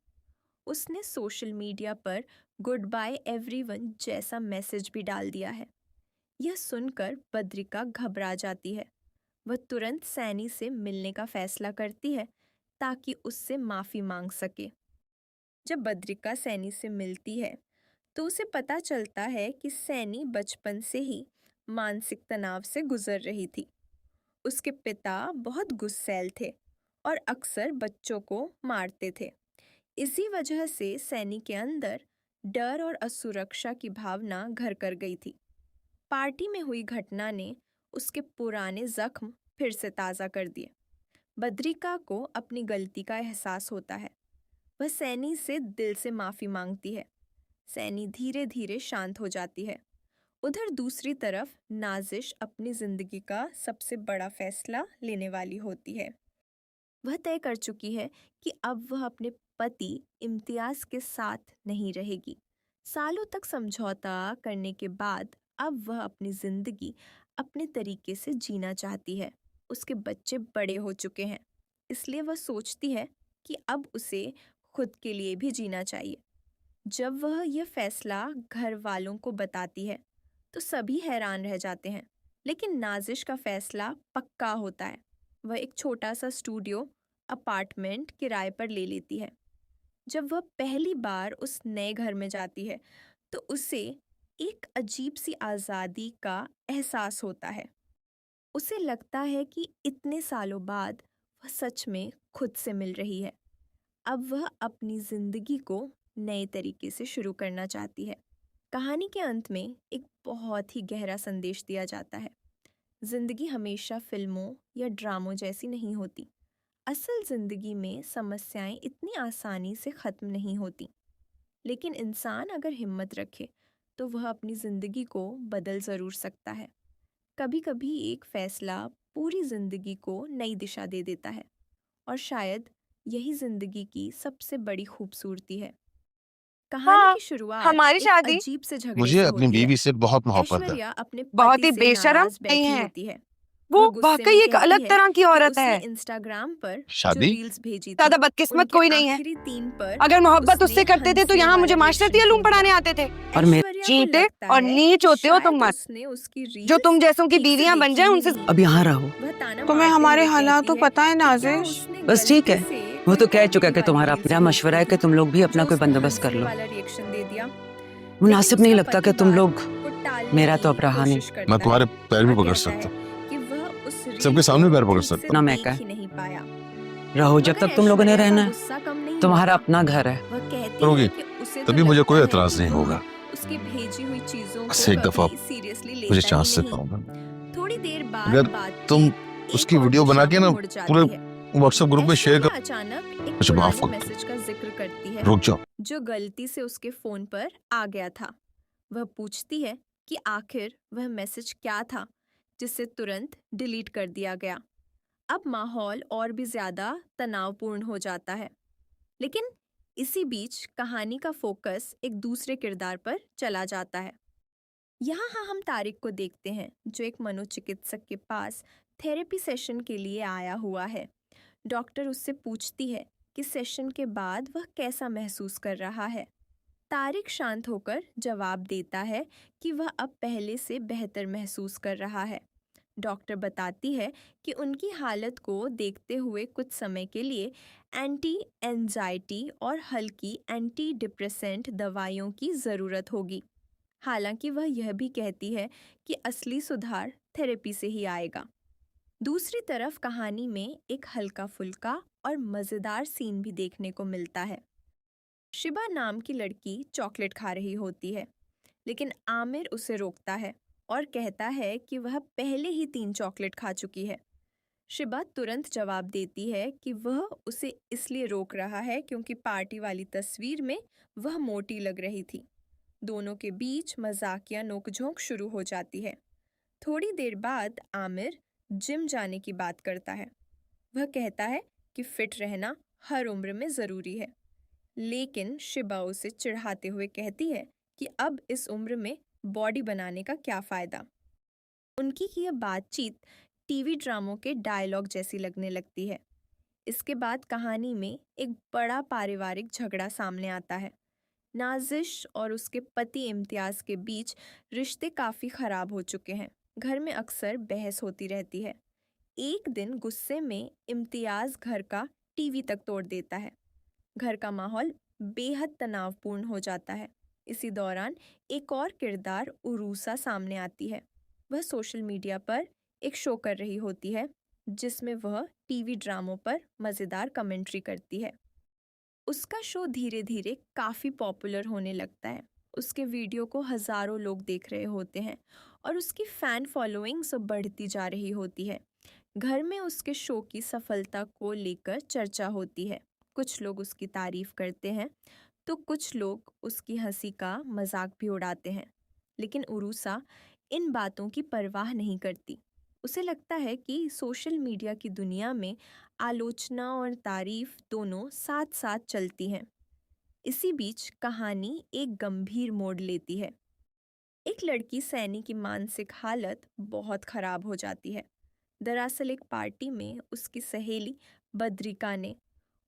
Speaker 1: उसने सोशल मीडिया पर गुड बाय एवरीवन जैसा मैसेज भी डाल दिया है। यह सुनकर बद्रिका घबरा जाती है। वह तुरंत सैनी से मिलने का फैसला करती है ताकि उससे माफ़ी मांग सके। जब बद्रिका सैनी से मिलती है तो उसे पता चलता है कि सैनी बचपन से ही मानसिक तनाव से गुजर रही थी। उसके पिता बहुत गुस्सैल थे और अक्सर बच्चों को मारते थे। इसी वजह से सैनी के अंदर डर और असुरक्षा की भावना घर कर गई थी। पार्टी में हुई घटना ने उसके पुराने जख्म फिर से ताज़ा कर दिए। बद्रिका को अपनी गलती का एहसास होता है। वह सैनी से दिल से माफ़ी मांगती है। सैनी धीरे धीरे शांत हो जाती है। उधर दूसरी तरफ नाजिश अपनी ज़िंदगी का सबसे बड़ा फैसला लेने वाली होती है। वह तय कर चुकी है कि अब वह अपने पति इम्तियाज़ के साथ नहीं रहेगी। सालों तक समझौता करने के बाद अब वह अपनी ज़िंदगी अपने तरीके से जीना चाहती है। उसके बच्चे बड़े हो चुके हैं, इसलिए वह सोचती है कि अब उसे खुद के लिए भी जीना चाहिए। जब वह यह फैसला घर वालों को बताती है तो सभी हैरान रह जाते हैं, लेकिन नाजिश का फैसला पक्का होता है। वह एक छोटा सा स्टूडियो अपार्टमेंट किराए पर ले लेती है। जब वह पहली बार उस नए घर में जाती है तो उसे एक अजीब सी आज़ादी का एहसास होता है। उसे लगता है कि इतने सालों बाद वह सच में खुद से मिल रही है। अब वह अपनी ज़िंदगी को नए तरीके से शुरू करना चाहती है। कहानी के अंत में एक बहुत ही गहरा संदेश दिया जाता है। ज़िंदगी हमेशा फिल्मों या ड्रामों जैसी नहीं होती। असल ज़िंदगी में समस्याएं इतनी आसानी से ख़त्म नहीं होती, लेकिन इंसान अगर हिम्मत रखे तो वह अपनी ज़िंदगी को बदल ज़रूर सकता है। कभी कभी एक फ़ैसला पूरी ज़िंदगी को नई दिशा दे देता है, और शायद यही ज़िंदगी की सबसे बड़ी खूबसूरती है। कहानी की शुरुआत
Speaker 4: हमारी
Speaker 1: एक
Speaker 4: शादी
Speaker 1: अजीब से झगड़े
Speaker 3: मुझे
Speaker 1: से
Speaker 3: अपनी
Speaker 1: होती है।
Speaker 3: बीवी से बहुत मोहब्बत है।
Speaker 1: ऐश्वर्या अपने
Speaker 4: बहुत
Speaker 1: पति
Speaker 4: ही
Speaker 1: से
Speaker 4: बेशरम
Speaker 1: नाराज
Speaker 4: नहीं
Speaker 1: बैठी
Speaker 4: है।
Speaker 1: होती है।
Speaker 4: वो
Speaker 1: वह गुस्से
Speaker 4: वाकई
Speaker 1: में
Speaker 4: एक
Speaker 1: कहती
Speaker 4: अलग
Speaker 1: है
Speaker 4: तरह की
Speaker 1: कि
Speaker 4: औरत
Speaker 1: उसने
Speaker 4: है।
Speaker 1: इंस्टाग्राम पर जो
Speaker 3: शादी?
Speaker 1: रील्स भेजी थी,
Speaker 4: ज्यादा बदकिस्मत
Speaker 1: उनके
Speaker 4: कोई नहीं है।
Speaker 1: आखिरी 3 पर
Speaker 4: अगर मोहब्बत
Speaker 1: उसने
Speaker 4: उससे करते थे तो
Speaker 1: हंसने
Speaker 4: यहाँ मुझे
Speaker 1: वाला
Speaker 4: मास्टरती
Speaker 1: रिएक्शन
Speaker 4: उलूम
Speaker 1: क्यों
Speaker 4: पढ़ाने
Speaker 1: दिया?
Speaker 4: आते थे। और मेरे
Speaker 1: ऐश्वर्या को
Speaker 4: चींटे
Speaker 1: लगता
Speaker 4: और
Speaker 1: है
Speaker 4: नीच
Speaker 1: कि
Speaker 4: होते हो तुम
Speaker 1: शायद
Speaker 4: मत,
Speaker 1: उसने उसकी
Speaker 4: जो
Speaker 1: रील्स
Speaker 4: तुम जैसों की
Speaker 1: ठीक से
Speaker 4: बीवियां बन
Speaker 1: देखी
Speaker 4: जाए
Speaker 1: ही
Speaker 4: उनसे।
Speaker 1: नहीं।
Speaker 4: अब यहाँ रहो।
Speaker 1: वह ताना
Speaker 2: तुम्हें
Speaker 1: मारते
Speaker 2: हमारे
Speaker 1: हुए
Speaker 2: हालात
Speaker 1: कहती
Speaker 2: तो
Speaker 1: है
Speaker 2: पता है
Speaker 1: कि क्या
Speaker 2: नाजिश।
Speaker 1: उसने
Speaker 4: बस ठीक है,
Speaker 1: गलती से
Speaker 4: वो तो
Speaker 1: कोई
Speaker 4: कह चुका है कि
Speaker 1: कॉमेडी
Speaker 4: तुम्हारा
Speaker 1: वाली
Speaker 4: मेरा
Speaker 1: रील्स
Speaker 4: मशवरा है
Speaker 1: भेज
Speaker 4: कि
Speaker 1: दी
Speaker 4: तुम लोग भी अपना
Speaker 1: जो
Speaker 4: कोई
Speaker 1: उसने
Speaker 4: बंदोबस्त कर
Speaker 1: हंसने
Speaker 4: लो।
Speaker 1: वाला रिएक्शन दे दिया।
Speaker 4: मुनासिब नहीं लगता कि तुम लोग
Speaker 1: को टालने
Speaker 4: मेरा
Speaker 1: की
Speaker 4: तो अब रहा नहीं।
Speaker 1: कोशिश करता
Speaker 3: मैं तुम्हारे
Speaker 1: है
Speaker 3: पैर भी
Speaker 1: और
Speaker 3: पकड़
Speaker 1: कहता
Speaker 3: सकता
Speaker 1: है
Speaker 3: हूँ।
Speaker 1: कि वह उस
Speaker 3: सबके सामने पैर पकड़ सकता
Speaker 4: ना
Speaker 1: ना
Speaker 4: मैं
Speaker 1: मैं
Speaker 4: का
Speaker 1: ही नहीं पाया।
Speaker 4: रहो जब
Speaker 1: मगर
Speaker 4: तक तुम लोगों ने
Speaker 1: ऐश्वर्या का
Speaker 4: रहना है।
Speaker 1: गुस्सा कम नहीं
Speaker 4: तुम्हारा
Speaker 1: होता।
Speaker 4: अपना घर है।
Speaker 1: वह कहती
Speaker 3: करोगी,
Speaker 1: है कि उसे तो
Speaker 3: तभी मुझे
Speaker 1: लगता
Speaker 3: कोई
Speaker 1: है
Speaker 3: एतराज
Speaker 1: कि
Speaker 3: नहीं
Speaker 1: वह
Speaker 3: होगा।
Speaker 1: उसकी भेजी हुई चीजों
Speaker 3: बस
Speaker 1: को
Speaker 3: एक दफा
Speaker 1: कभी सीरियसली
Speaker 3: मुझे
Speaker 1: लेता ही
Speaker 3: चांस देता
Speaker 1: नहीं।
Speaker 3: हूँ मैं।
Speaker 1: थोड़ी देर बाद
Speaker 3: अगर तुम
Speaker 1: बातचीत
Speaker 3: उसकी
Speaker 1: एक और
Speaker 3: वीडियो बना
Speaker 1: दिशा
Speaker 3: के
Speaker 1: में
Speaker 3: ना
Speaker 1: मुड़
Speaker 3: पूरे
Speaker 1: जाती है।
Speaker 3: व्हाट्सएप ग्रुप में शेयर
Speaker 1: ऐश्वर्या
Speaker 3: कर,
Speaker 1: अचानक एक
Speaker 3: मुझे माफ
Speaker 1: पुराने
Speaker 3: कर दो।
Speaker 1: मैसेज का जिक्र करती है
Speaker 3: रुक जाओ।
Speaker 1: जो गलती से उसके फोन पर आ गया था। वह पूछती है कि आखिर वह मैसेज क्या था जिसे तुरंत डिलीट कर दिया गया। अब माहौल और भी ज्यादा तनावपूर्ण हो जाता है। लेकिन इसी बीच कहानी का फोकस एक दूसरे किरदार पर चला जाता है। यहाँ हम तारिक को देखते हैं जो एक मनोचिकित्सक के पास थेरेपी सेशन के लिए आया हुआ है। डॉक्टर उससे पूछती है कि सेशन के बाद वह कैसा महसूस कर रहा है। तारिक शांत होकर जवाब देता है कि वह अब पहले से बेहतर महसूस कर रहा है। डॉक्टर बताती है कि उनकी हालत को देखते हुए कुछ समय के लिए एंटी एंजाइटी और हल्की एंटी डिप्रेसेंट दवाइयों की ज़रूरत होगी। हालांकि वह यह भी कहती है कि असली सुधार थेरेपी से ही आएगा। दूसरी तरफ कहानी में एक हल्का फुल्का और मज़ेदार सीन भी देखने को मिलता है। शिबा नाम की लड़की चॉकलेट खा रही होती है, लेकिन आमिर उसे रोकता है और कहता है कि वह पहले ही 3 चॉकलेट खा चुकी है। शिबा तुरंत जवाब देती है कि वह उसे इसलिए रोक रहा है क्योंकि पार्टी वाली तस्वीर में वह मोटी लग रही थी। दोनों के बीच मजाकिया नोकझोंक शुरू हो जाती है। थोड़ी देर बाद आमिर जिम जाने की बात करता है। वह कहता है कि फिट रहना हर उम्र में ज़रूरी है, लेकिन शिबा उसे चिढ़ाते हुए कहती है कि अब इस उम्र में बॉडी बनाने का क्या फ़ायदा। उनकी यह बातचीत टीवी ड्रामों के डायलॉग जैसी लगने लगती है। इसके बाद कहानी में एक बड़ा पारिवारिक झगड़ा सामने आता है। नाजिश और उसके पति इम्तियाज़ के बीच रिश्ते काफ़ी ख़राब हो चुके हैं। घर में अक्सर बहस होती रहती है। एक दिन गुस्से में इम्तियाज़ घर का टीवी तक तोड़ देता है। घर का माहौल बेहद तनावपूर्ण हो जाता है। इसी दौरान एक और किरदार उरूसा सामने आती है। वह सोशल मीडिया पर एक शो कर रही होती है जिसमें वह टीवी ड्रामों पर मज़ेदार कमेंट्री करती है। उसका शो धीरे धीरे काफ़ी पॉपुलर होने लगता है। उसके वीडियो को हज़ारों लोग देख रहे होते हैं और उसकी फ़ैन फॉलोइंग सब बढ़ती जा रही होती है। घर में उसके शो की सफलता को लेकर चर्चा होती है। कुछ लोग उसकी तारीफ करते हैं तो कुछ लोग उसकी हंसी का मजाक भी उड़ाते हैं। लेकिन उरूसा इन बातों की परवाह नहीं करती। उसे लगता है कि सोशल मीडिया की दुनिया में आलोचना और तारीफ दोनों साथ साथ चलती हैं। इसी बीच कहानी एक गंभीर मोड़ लेती है। एक लड़की सैनी की मानसिक हालत बहुत खराब हो जाती है। दरअसल एक पार्टी में उसकी सहेली बद्रिका ने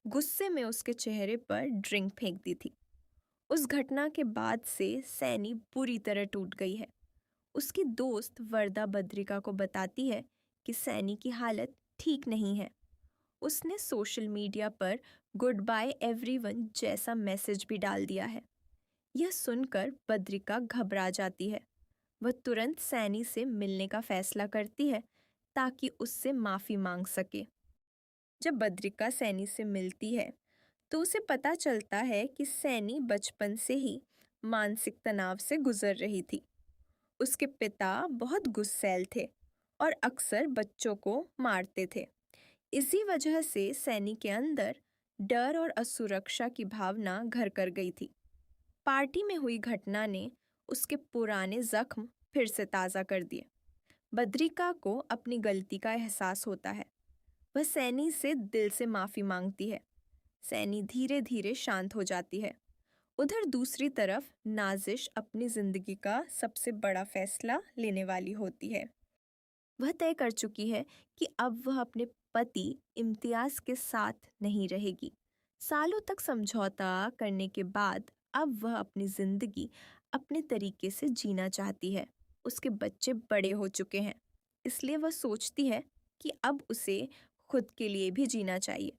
Speaker 1: गुस्से में उसके चेहरे पर ड्रिंक फेंक दी थी। उस घटना के बाद से सैनी बुरी तरह टूट गई है। उसकी दोस्त वर्दा बद्रिका को बताती है कि सैनी की हालत ठीक नहीं है। उसने सोशल मीडिया पर गुड बाय एवरीवन जैसा मैसेज भी डाल दिया है। यह सुनकर बद्रिका घबरा जाती है। वह तुरंत सैनी से मिलने का फैसला करती है ताकि उससे माफ़ी मांग सके। जब बद्रिका सैनी से मिलती है तो उसे पता चलता है कि सैनी बचपन से ही मानसिक तनाव से गुजर रही थी। उसके पिता बहुत गुस्सैल थे और अक्सर बच्चों को मारते थे। इसी वजह से सैनी के अंदर डर और असुरक्षा की भावना घर कर गई थी। पार्टी में हुई घटना ने उसके पुराने जख्म फिर से ताज़ा कर दिए। बद्रिका को अपनी गलती का एहसास होता है। वह सैनी से दिल से माफ़ी मांगती है। सैनी धीरे धीरे शांत हो जाती है। उधर दूसरी तरफ नाजिश अपनी ज़िंदगी का सबसे बड़ा फैसला लेने वाली होती है। वह तय कर चुकी है कि अब वह अपने पति इम्तियाज़ के साथ नहीं रहेगी। सालों तक समझौता करने के बाद अब वह अपनी ज़िंदगी अपने तरीके से जीना चाहती है। उसके बच्चे बड़े हो चुके हैं, इसलिए वह सोचती है कि अब उसे खुद के लिए भी जीना चाहिए।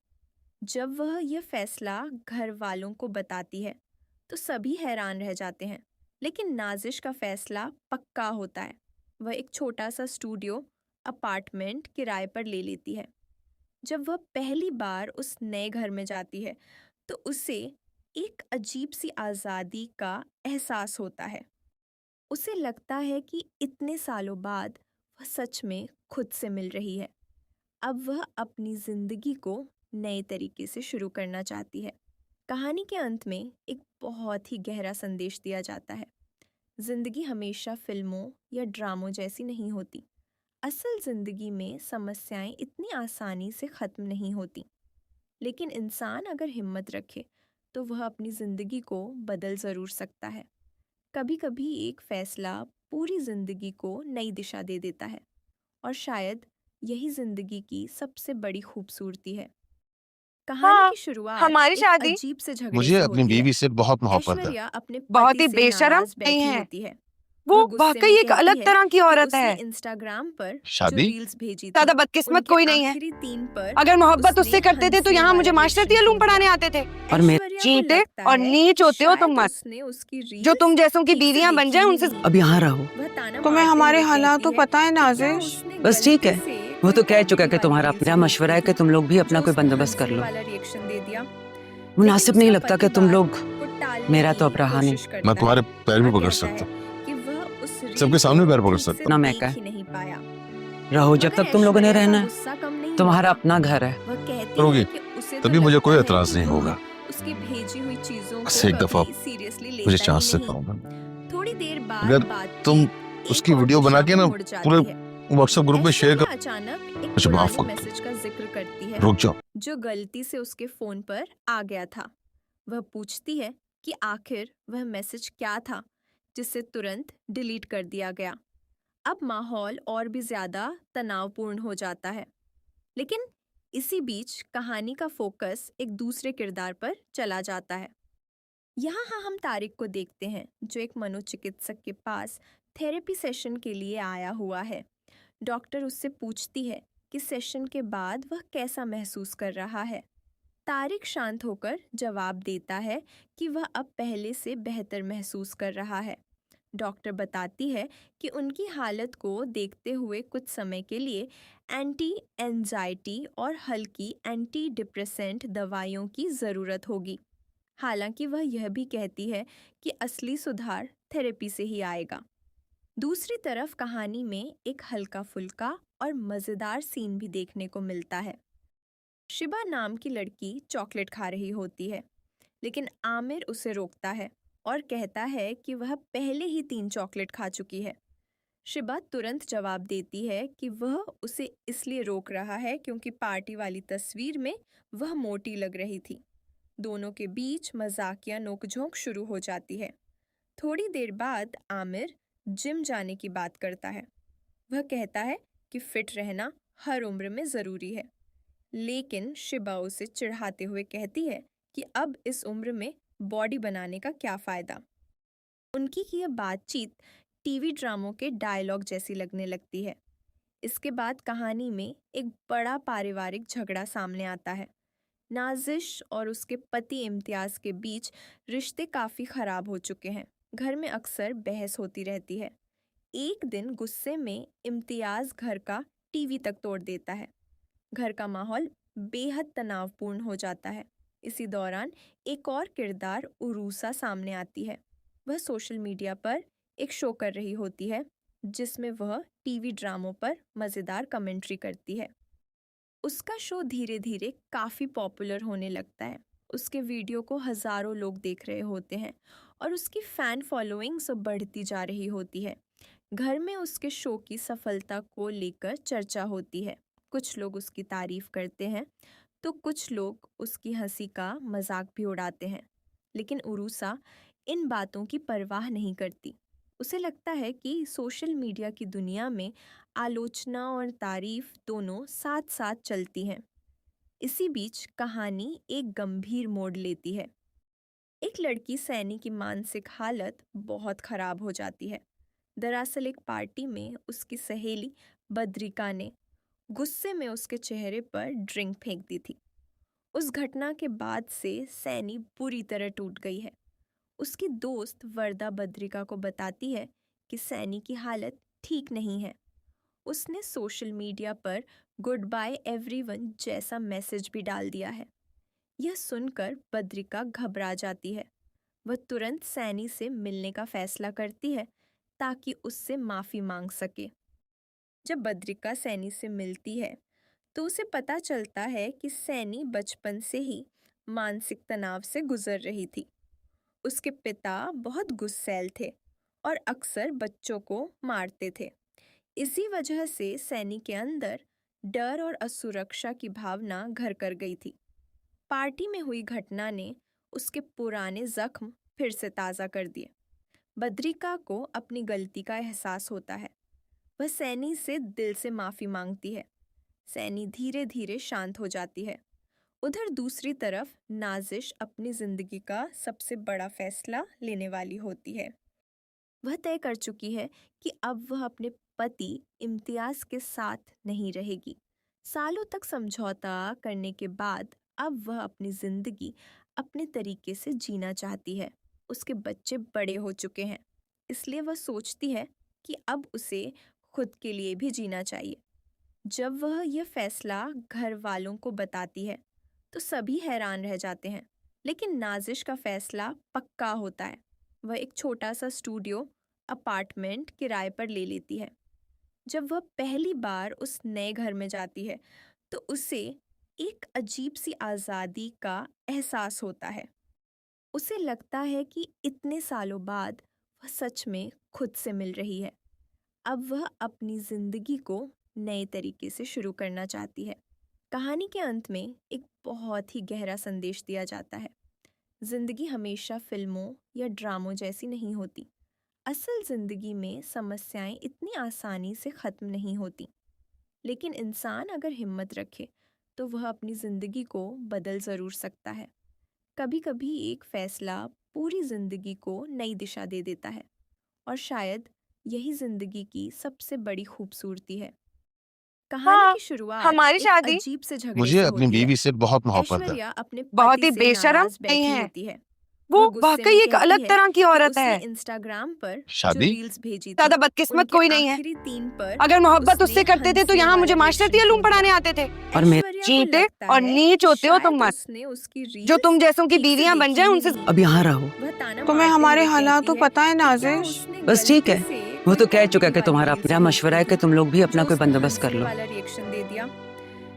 Speaker 1: जब वह यह फैसला घर वालों को बताती है तो सभी हैरान रह जाते हैं, लेकिन नाजिश का फैसला पक्का होता है। वह एक छोटा सा स्टूडियो अपार्टमेंट किराए पर ले लेती है। जब वह पहली बार उस नए घर में जाती है तो उसे एक अजीब सी आज़ादी का एहसास होता है। उसे लगता है कि इतने सालों बाद वह सच में खुद से मिल रही है। अब वह अपनी जिंदगी को नए तरीके से शुरू करना चाहती है। कहानी के अंत में एक बहुत ही गहरा संदेश दिया जाता है। जिंदगी हमेशा फिल्मों या ड्रामों जैसी नहीं होती। असल जिंदगी में समस्याएं इतनी आसानी से खत्म नहीं होती, लेकिन इंसान अगर हिम्मत रखे तो वह अपनी जिंदगी को बदल जरूर सकता है। कभी कभी एक फैसला पूरी जिंदगी को नई दिशा दे देता है, और शायद यही जिंदगी की सबसे बड़ी खूबसूरती है। कहानी
Speaker 2: हाँ,
Speaker 1: की शुरुआत
Speaker 2: हमारी
Speaker 1: एक
Speaker 2: शादी
Speaker 1: अजीब से झगड़े
Speaker 3: मुझे
Speaker 1: से
Speaker 3: अपनी
Speaker 1: होती है।
Speaker 3: बीवी से बहुत मोहब्बत है।
Speaker 1: ऐश्वर्या अपने
Speaker 2: बहुत
Speaker 1: पति
Speaker 2: ही
Speaker 1: से
Speaker 2: बेशरम
Speaker 1: नाराज
Speaker 2: नहीं
Speaker 1: बैठी
Speaker 2: है।
Speaker 1: होती है।
Speaker 2: वो
Speaker 1: वह गुस्से
Speaker 2: वाकई
Speaker 1: में
Speaker 2: एक
Speaker 1: कहती
Speaker 2: अलग
Speaker 1: है
Speaker 2: तरह की
Speaker 1: कि
Speaker 2: औरत
Speaker 1: उसने
Speaker 2: है।
Speaker 1: इंस्टाग्राम पर जो
Speaker 3: शादी?
Speaker 1: रील्स भेजी थी
Speaker 2: ज्यादा बदकिस्मत
Speaker 1: उनके
Speaker 2: कोई नहीं है।
Speaker 1: आखिरी 3 पर
Speaker 2: अगर मोहब्बत
Speaker 1: उसने
Speaker 2: उससे करते थे तो
Speaker 1: हंसने
Speaker 2: यहाँ मुझे
Speaker 1: वाला
Speaker 2: मास्टरती
Speaker 1: रिएक्शन
Speaker 2: अलूम
Speaker 1: क्यों
Speaker 2: पढ़ाने
Speaker 1: दिया?
Speaker 2: आते थे। और मेरे
Speaker 1: ऐश्वर्या को
Speaker 2: चींटे
Speaker 1: लगता
Speaker 2: और
Speaker 1: है
Speaker 2: नीच
Speaker 1: कि
Speaker 2: होते हो तुम
Speaker 1: शायद
Speaker 2: मत।
Speaker 1: उसने उसकी
Speaker 2: जो
Speaker 1: रील्स
Speaker 2: तुम जैसों की
Speaker 1: ठीक से
Speaker 2: बीवियां बन
Speaker 1: देखी
Speaker 2: जाए
Speaker 1: ही
Speaker 2: उनसे
Speaker 1: नहीं।
Speaker 4: अब यहाँ रहो।
Speaker 1: वह ताना
Speaker 2: तुम्हें
Speaker 1: मारते
Speaker 2: हमारे
Speaker 1: हुए
Speaker 2: हालात
Speaker 1: कहती
Speaker 2: तो
Speaker 1: है
Speaker 2: पता है
Speaker 1: कि क्या
Speaker 2: नाजिश।
Speaker 1: उसने
Speaker 4: बस ठीक है।
Speaker 1: गलती से
Speaker 4: वो
Speaker 1: कोई
Speaker 4: तो कह चुका
Speaker 1: कॉमेडी
Speaker 4: कि
Speaker 1: वाली
Speaker 4: तुम्हारा
Speaker 1: रील्स
Speaker 4: अपना
Speaker 1: भेज
Speaker 4: मशवरा
Speaker 1: दी
Speaker 4: है कि
Speaker 1: थी,
Speaker 4: तुम लोग भी अपना
Speaker 1: जो
Speaker 4: कोई
Speaker 1: उसने
Speaker 4: बंदोबस्त कर
Speaker 1: हंसने
Speaker 4: लो।
Speaker 1: वाला रिएक्शन दे दिया।
Speaker 4: मुनासिब नहीं लगता कि तुम लोग मेरा तो अब रहा नहीं।
Speaker 3: मैं तुम्हारे पैर भी पकड़
Speaker 1: सकता
Speaker 3: सकता
Speaker 1: है कि वह उस
Speaker 3: सबके सामने पैर पकड़
Speaker 1: ठीक
Speaker 3: सकता
Speaker 1: से
Speaker 4: ना मैं
Speaker 1: देख
Speaker 4: क्या
Speaker 1: ही नहीं पाया।
Speaker 4: रहो जब
Speaker 1: मगर
Speaker 4: तक तुम लोगों ने
Speaker 1: ऐश्वर्या का
Speaker 4: रहना है।
Speaker 1: गुस्सा कम नहीं
Speaker 4: तुम्हारा
Speaker 1: होता।
Speaker 4: अपना घर है।
Speaker 1: वह कहती
Speaker 3: करोगी,
Speaker 1: है कि उसे तो
Speaker 3: तभी मुझे
Speaker 1: लगता
Speaker 3: कोई
Speaker 1: है
Speaker 3: एतराज
Speaker 1: कि
Speaker 3: नहीं
Speaker 1: वह
Speaker 3: होगा।
Speaker 1: उसकी भेजी हुई चीजों
Speaker 3: बस
Speaker 1: को
Speaker 3: एक दफा
Speaker 1: कभी सीरियसली
Speaker 3: मुझे
Speaker 1: लेता
Speaker 3: चांस
Speaker 1: ही
Speaker 3: से
Speaker 1: नहीं।
Speaker 3: पाऊंगा।
Speaker 1: थोड़ी देर बाद
Speaker 3: अगर
Speaker 1: बातचीत
Speaker 3: तुम
Speaker 1: एक
Speaker 3: उसकी
Speaker 1: और
Speaker 3: वीडियो
Speaker 1: दिशा
Speaker 3: बना के
Speaker 1: में
Speaker 3: ना
Speaker 1: मुड़ जाती
Speaker 3: पूरे
Speaker 1: है।
Speaker 3: व्हाट्सएप ग्रुप में शेयर
Speaker 1: ऐश्वर्या
Speaker 3: कर,
Speaker 1: अचानक एक
Speaker 3: मुझे माफ
Speaker 1: पुरानी
Speaker 3: कर दो।
Speaker 1: मैसेज का जिक्र करती है
Speaker 3: रुक जाओ।
Speaker 1: जो गलती से उसके फोन पर आ गया था। वह पूछती है कि आखिर वह मैसेज क्या था जिसे तुरंत डिलीट कर दिया गया। अब माहौल और भी ज्यादा तनावपूर्ण हो जाता है, लेकिन इसी बीच कहानी का फोकस एक दूसरे किरदार पर चला जाता है। यहाँ हम तारिक को देखते हैं, जो एक मनोचिकित्सक के पास थेरेपी सेशन के लिए आया हुआ है। डॉक्टर उससे पूछती है कि सेशन के बाद वह कैसा महसूस कर रहा है। तारिक शांत होकर जवाब देता है कि वह अब पहले से बेहतर महसूस कर रहा है। डॉक्टर बताती है कि उनकी हालत को देखते हुए कुछ समय के लिए एंटी एंजाइटी और हल्की एंटी डिप्रेसेंट दवाइयों की ज़रूरत होगी। हालांकि वह यह भी कहती है कि असली सुधार थेरेपी से ही आएगा। दूसरी तरफ कहानी में एक हल्का फुल्का और मज़ेदार सीन भी देखने को मिलता है। शिबा नाम की लड़की चॉकलेट खा रही होती है, लेकिन आमिर उसे रोकता है और कहता है कि वह पहले ही 3 चॉकलेट खा चुकी है। शिबा तुरंत जवाब देती है कि वह उसे इसलिए रोक रहा है क्योंकि पार्टी वाली तस्वीर में वह मोटी लग रही थी। दोनों के बीच मजाकिया नोकझोंक शुरू हो जाती है। थोड़ी देर बाद आमिर जिम जाने की बात करता है। वह कहता है कि फिट रहना हर उम्र में ज़रूरी है, लेकिन शिबा उसे चिढ़ाते हुए कहती है कि अब इस उम्र में बॉडी बनाने का क्या फ़ायदा। उनकी यह बातचीत टीवी ड्रामों के डायलॉग जैसी लगने लगती है। इसके बाद कहानी में एक बड़ा पारिवारिक झगड़ा सामने आता है। नाजिश और उसके पति इम्तियाज़ के बीच रिश्ते काफ़ी ख़राब हो चुके हैं। घर में अक्सर बहस होती रहती है। एक दिन गुस्से में इम्तियाज़ घर का टीवी तक तोड़ देता है। घर का माहौल बेहद तनावपूर्ण हो जाता है। इसी दौरान एक और किरदार उरूसा सामने आती है। वह सोशल मीडिया पर एक शो कर रही होती है, जिसमें वह टीवी ड्रामों पर मज़ेदार कमेंट्री करती है। उसका शो धीरे धीरे काफ़ी पॉपुलर होने लगता है। उसके वीडियो को हज़ारों लोग देख रहे होते हैं और उसकी फ़ैन फॉलोइंग सब बढ़ती जा रही होती है। घर में उसके शो की सफलता को लेकर चर्चा होती है। कुछ लोग उसकी तारीफ करते हैं तो कुछ लोग उसकी हंसी का मजाक भी उड़ाते हैं, लेकिन उरूसा इन बातों की परवाह नहीं करती। उसे लगता है कि सोशल मीडिया की दुनिया में आलोचना और तारीफ दोनों साथ साथ चलती हैं। इसी बीच कहानी एक गंभीर मोड़ लेती है। एक लड़की सैनी की मानसिक हालत बहुत खराब हो जाती है। दरअसल एक पार्टी में उसकी सहेली बद्रिका ने गुस्से में उसके चेहरे पर ड्रिंक फेंक दी थी। उस घटना के बाद से सैनी बुरी तरह टूट गई है। उसकी दोस्त वर्दा बद्रिका को बताती है कि सैनी की हालत ठीक नहीं है। उसने सोशल मीडिया पर गुड बाय एवरीवन जैसा मैसेज भी डाल दिया है। यह सुनकर बद्रिका घबरा जाती है। वह तुरंत सैनी से मिलने का फैसला करती है ताकि उससे माफी मांग सके। जब बद्रिका सैनी से मिलती है तो उसे पता चलता है कि सैनी बचपन से ही मानसिक तनाव से गुजर रही थी। उसके पिता बहुत गुस्सैल थे और अक्सर बच्चों को मारते थे। इसी वजह से सैनी के अंदर डर और असुरक्षा की भावना घर कर गई थी। पार्टी में हुई घटना ने उसके पुराने जख्म फिर से ताज़ा कर दिए। बद्रिका को अपनी गलती का एहसास होता है। वह सैनी से दिल से माफ़ी मांगती है। सैनी धीरे धीरे शांत हो जाती है। उधर दूसरी तरफ नाजिश अपनी ज़िंदगी का सबसे बड़ा फैसला लेने वाली होती है। वह तय कर चुकी है कि अब वह अपने पति इम्तियाज़ के साथ नहीं रहेगी। सालों तक समझौता करने के बाद अब वह अपनी ज़िंदगी अपने तरीके से जीना चाहती है। उसके बच्चे बड़े हो चुके हैं, इसलिए वह सोचती है कि अब उसे खुद के लिए भी जीना चाहिए। जब वह यह फैसला घर वालों को बताती है तो सभी हैरान रह जाते हैं, लेकिन नाजिश का फैसला पक्का होता है। वह एक छोटा सा स्टूडियो अपार्टमेंट किराए पर ले लेती है। जब वह पहली बार उस नए घर में जाती है तो उसे एक अजीब सी आज़ादी का एहसास होता है। उसे लगता है कि इतने सालों बाद वह सच में खुद से मिल रही है। अब वह अपनी ज़िंदगी को नए तरीके से शुरू करना चाहती है। कहानी के अंत में एक बहुत ही गहरा संदेश दिया जाता है। ज़िंदगी हमेशा फिल्मों या ड्रामों जैसी नहीं होती। असल ज़िंदगी में समस्याएं इतनी आसानी से ख़त्म नहीं होती, लेकिन इंसान अगर हिम्मत रखे तो वह अपनी ज़िंदगी को बदल ज़रूर सकता है। कभी-कभी एक फ़ैसला पूरी ज़िंदगी को नई दिशा दे देता है, और शायद यही ज़िंदगी की सबसे बड़ी खूबसूरती है। कहानी
Speaker 2: हाँ,
Speaker 1: की शुरुआत
Speaker 2: हमारी
Speaker 1: एक
Speaker 2: शादी
Speaker 1: अजीब से झगड़े
Speaker 3: मुझे
Speaker 1: से
Speaker 3: अपनी
Speaker 1: होती है।
Speaker 3: बीवी से बहुत मोहब्बत है।
Speaker 1: ऐश्वर्या अपने
Speaker 2: बहुत
Speaker 1: पति
Speaker 2: ही
Speaker 1: से
Speaker 2: बेशरम
Speaker 1: नाराज
Speaker 2: नहीं
Speaker 1: बैठी
Speaker 2: है।
Speaker 1: होती है।
Speaker 2: वो
Speaker 1: वह गुस्से
Speaker 2: वाकई
Speaker 1: में
Speaker 2: एक
Speaker 1: कहती
Speaker 2: अलग
Speaker 1: है
Speaker 2: तरह की
Speaker 1: कि
Speaker 2: औरत
Speaker 1: उसने
Speaker 2: है।
Speaker 1: इंस्टाग्राम पर जो
Speaker 3: शादी?
Speaker 1: रील्स भेजी थी,
Speaker 2: ज्यादा बदकिस्मत
Speaker 1: उनके
Speaker 2: कोई नहीं है।
Speaker 1: आखिरी 3 पर
Speaker 2: अगर मोहब्बत
Speaker 1: उसने
Speaker 2: उससे करते थे तो
Speaker 1: हंसी
Speaker 2: यहाँ मुझे
Speaker 1: वाला
Speaker 2: मास्टर
Speaker 1: रिएक्शन
Speaker 2: दियालूम
Speaker 1: क्यों
Speaker 2: पढ़ाने
Speaker 1: दिया?
Speaker 2: आते थे। और मेरे
Speaker 1: ऐश्वर्या को
Speaker 2: चीटे
Speaker 1: लगता
Speaker 2: और
Speaker 1: है
Speaker 2: नीच
Speaker 1: कि
Speaker 2: होते हो तुम
Speaker 1: शायद
Speaker 2: मत,
Speaker 1: उसने उसकी
Speaker 2: जो
Speaker 1: रील्स
Speaker 2: तुम जैसों की
Speaker 1: ठीक से
Speaker 2: बीवियां बन
Speaker 1: देखी
Speaker 2: जाए
Speaker 1: ही
Speaker 2: उनसे।
Speaker 1: नहीं।
Speaker 4: अब यहाँ रहो।
Speaker 1: वह ताना
Speaker 2: तुम्हें
Speaker 1: मारते
Speaker 2: हमारे
Speaker 1: हुए
Speaker 2: हालात
Speaker 1: कहती
Speaker 2: तो
Speaker 1: है
Speaker 2: पता है
Speaker 1: कि क्या
Speaker 2: नाजिश।
Speaker 1: उसने
Speaker 4: बस ठीक
Speaker 1: गलती
Speaker 4: है,
Speaker 1: से
Speaker 4: वो
Speaker 1: कोई
Speaker 4: तो कह चुका है
Speaker 1: कॉमेडी
Speaker 4: कि तुम्हारा
Speaker 1: वाली
Speaker 4: मेरा
Speaker 1: रील्स
Speaker 4: मशवरा है
Speaker 1: भेज
Speaker 4: कि
Speaker 1: दी
Speaker 4: तुम लोग भी
Speaker 1: जो
Speaker 4: अपना कोई
Speaker 1: उसने
Speaker 4: बंदोबस्त कर
Speaker 1: हंसने
Speaker 4: लो।
Speaker 1: वाला रिएक्शन दे दिया।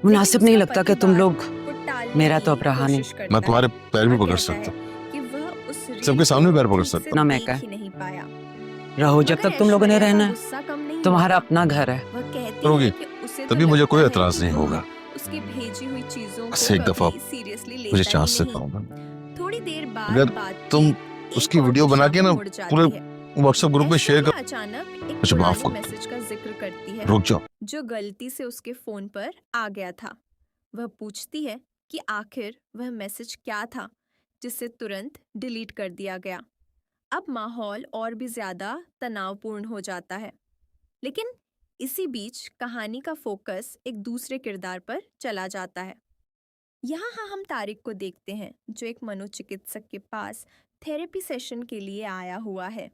Speaker 4: मुनासिब
Speaker 1: लेकिन
Speaker 4: नहीं
Speaker 1: उसका
Speaker 4: लगता कि
Speaker 1: पति
Speaker 4: तुम
Speaker 1: बात
Speaker 4: लोग
Speaker 1: को टालने
Speaker 4: मेरा तो
Speaker 1: की
Speaker 4: अब रहा नहीं।
Speaker 1: कोशिश करता
Speaker 3: मैं
Speaker 1: है।
Speaker 3: तुम्हारे पैर भी
Speaker 1: वह
Speaker 3: पकड़
Speaker 1: कहता है
Speaker 3: सकता हूँ।
Speaker 1: कि वह उस रील
Speaker 3: सबके सामने
Speaker 1: को
Speaker 3: पैर पकड़
Speaker 1: ठीक से
Speaker 3: सकता
Speaker 4: ना मैं
Speaker 1: देख
Speaker 4: क्या
Speaker 1: ही नहीं पाया।
Speaker 4: रहो जब
Speaker 1: मगर
Speaker 4: तक तुम लोगों ने
Speaker 1: ऐश्वर्या का
Speaker 4: रहना है।
Speaker 1: गुस्सा कम नहीं
Speaker 4: तुम्हारा
Speaker 1: होता।
Speaker 4: अपना घर है।
Speaker 1: वह कहती
Speaker 3: करोगी
Speaker 1: है कि उसे तो
Speaker 3: तभी मुझे
Speaker 1: लगता
Speaker 3: कोई
Speaker 1: है
Speaker 3: एतराज
Speaker 1: कि
Speaker 3: नहीं
Speaker 1: वह
Speaker 3: होगा।
Speaker 1: उसकी भेजी हुई चीजों
Speaker 3: बस
Speaker 1: को
Speaker 3: एक दफा
Speaker 1: कभी सीरियसली
Speaker 3: मुझे
Speaker 1: लेता
Speaker 3: चांस
Speaker 1: ही
Speaker 3: से
Speaker 1: नहीं।
Speaker 3: पाऊंगा।
Speaker 1: थोड़ी देर बाद
Speaker 3: अगर
Speaker 1: बातचीत
Speaker 3: तुम
Speaker 1: एक
Speaker 3: उसकी
Speaker 1: और
Speaker 3: वीडियो बना
Speaker 1: दिशा
Speaker 3: के
Speaker 1: में
Speaker 3: ना
Speaker 1: मुड़
Speaker 3: पूरे
Speaker 1: जाती है।
Speaker 3: व्हाट्सएप ग्रुप में शेयर
Speaker 1: ऐश्वर्या
Speaker 3: कर,
Speaker 1: अचानक एक
Speaker 3: मुझे माफ
Speaker 1: पुराने
Speaker 3: कर दो।
Speaker 1: मैसेज का जिक्र करती है
Speaker 3: रुक जाओ।
Speaker 1: जो गलती से उसके फोन पर आ गया था। वह पूछती है कि आखिर वह मैसेज क्या था जिसे तुरंत डिलीट कर दिया गया। अब माहौल और भी ज्यादा तनावपूर्ण हो जाता है, लेकिन इसी बीच कहानी का फोकस एक दूसरे किरदार पर चला जाता है। यहाँ हम तारिक को देखते हैं जो एक मनोचिकित्सक के पास थेरेपी सेशन के लिए आया हुआ है।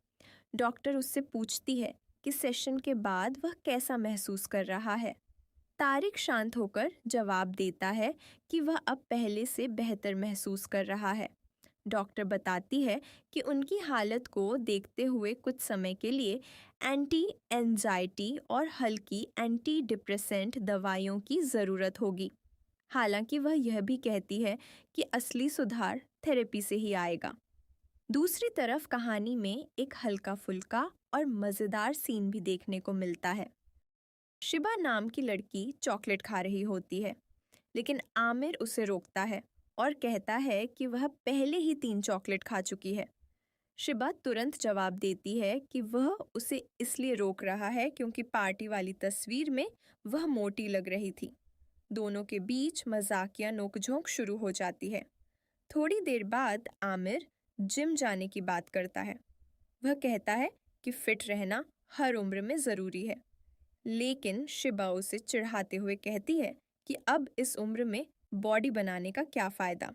Speaker 1: डॉक्टर उससे पूछती है कि सेशन के बाद वह कैसा महसूस कर रहा है। तारिक शांत होकर जवाब देता है कि वह अब पहले से बेहतर महसूस कर रहा है। डॉक्टर बताती है कि उनकी हालत को देखते हुए कुछ समय के लिए एंटी एंजाइटी और हल्की एंटी डिप्रेसेंट दवाइयों की ज़रूरत होगी। हालांकि वह यह भी कहती है कि असली सुधार थेरेपी से ही आएगा। दूसरी तरफ कहानी में एक हल्का फुल्का और मज़ेदार सीन भी देखने को मिलता है। शिबा नाम की लड़की चॉकलेट खा रही होती है, लेकिन आमिर उसे रोकता है और कहता है कि वह पहले ही 3 चॉकलेट खा चुकी है। शिबा तुरंत जवाब देती है कि वह उसे इसलिए रोक रहा है क्योंकि पार्टी वाली तस्वीर में वह मोटी लग रही थी। दोनों के बीच मजाकिया नोकझोंक शुरू हो जाती है। थोड़ी देर बाद आमिर जिम जाने की बात करता है। वह कहता है कि फिट रहना हर उम्र में ज़रूरी है, लेकिन शिबा उसे चिढ़ाते हुए कहती है कि अब इस उम्र में बॉडी बनाने का क्या फ़ायदा।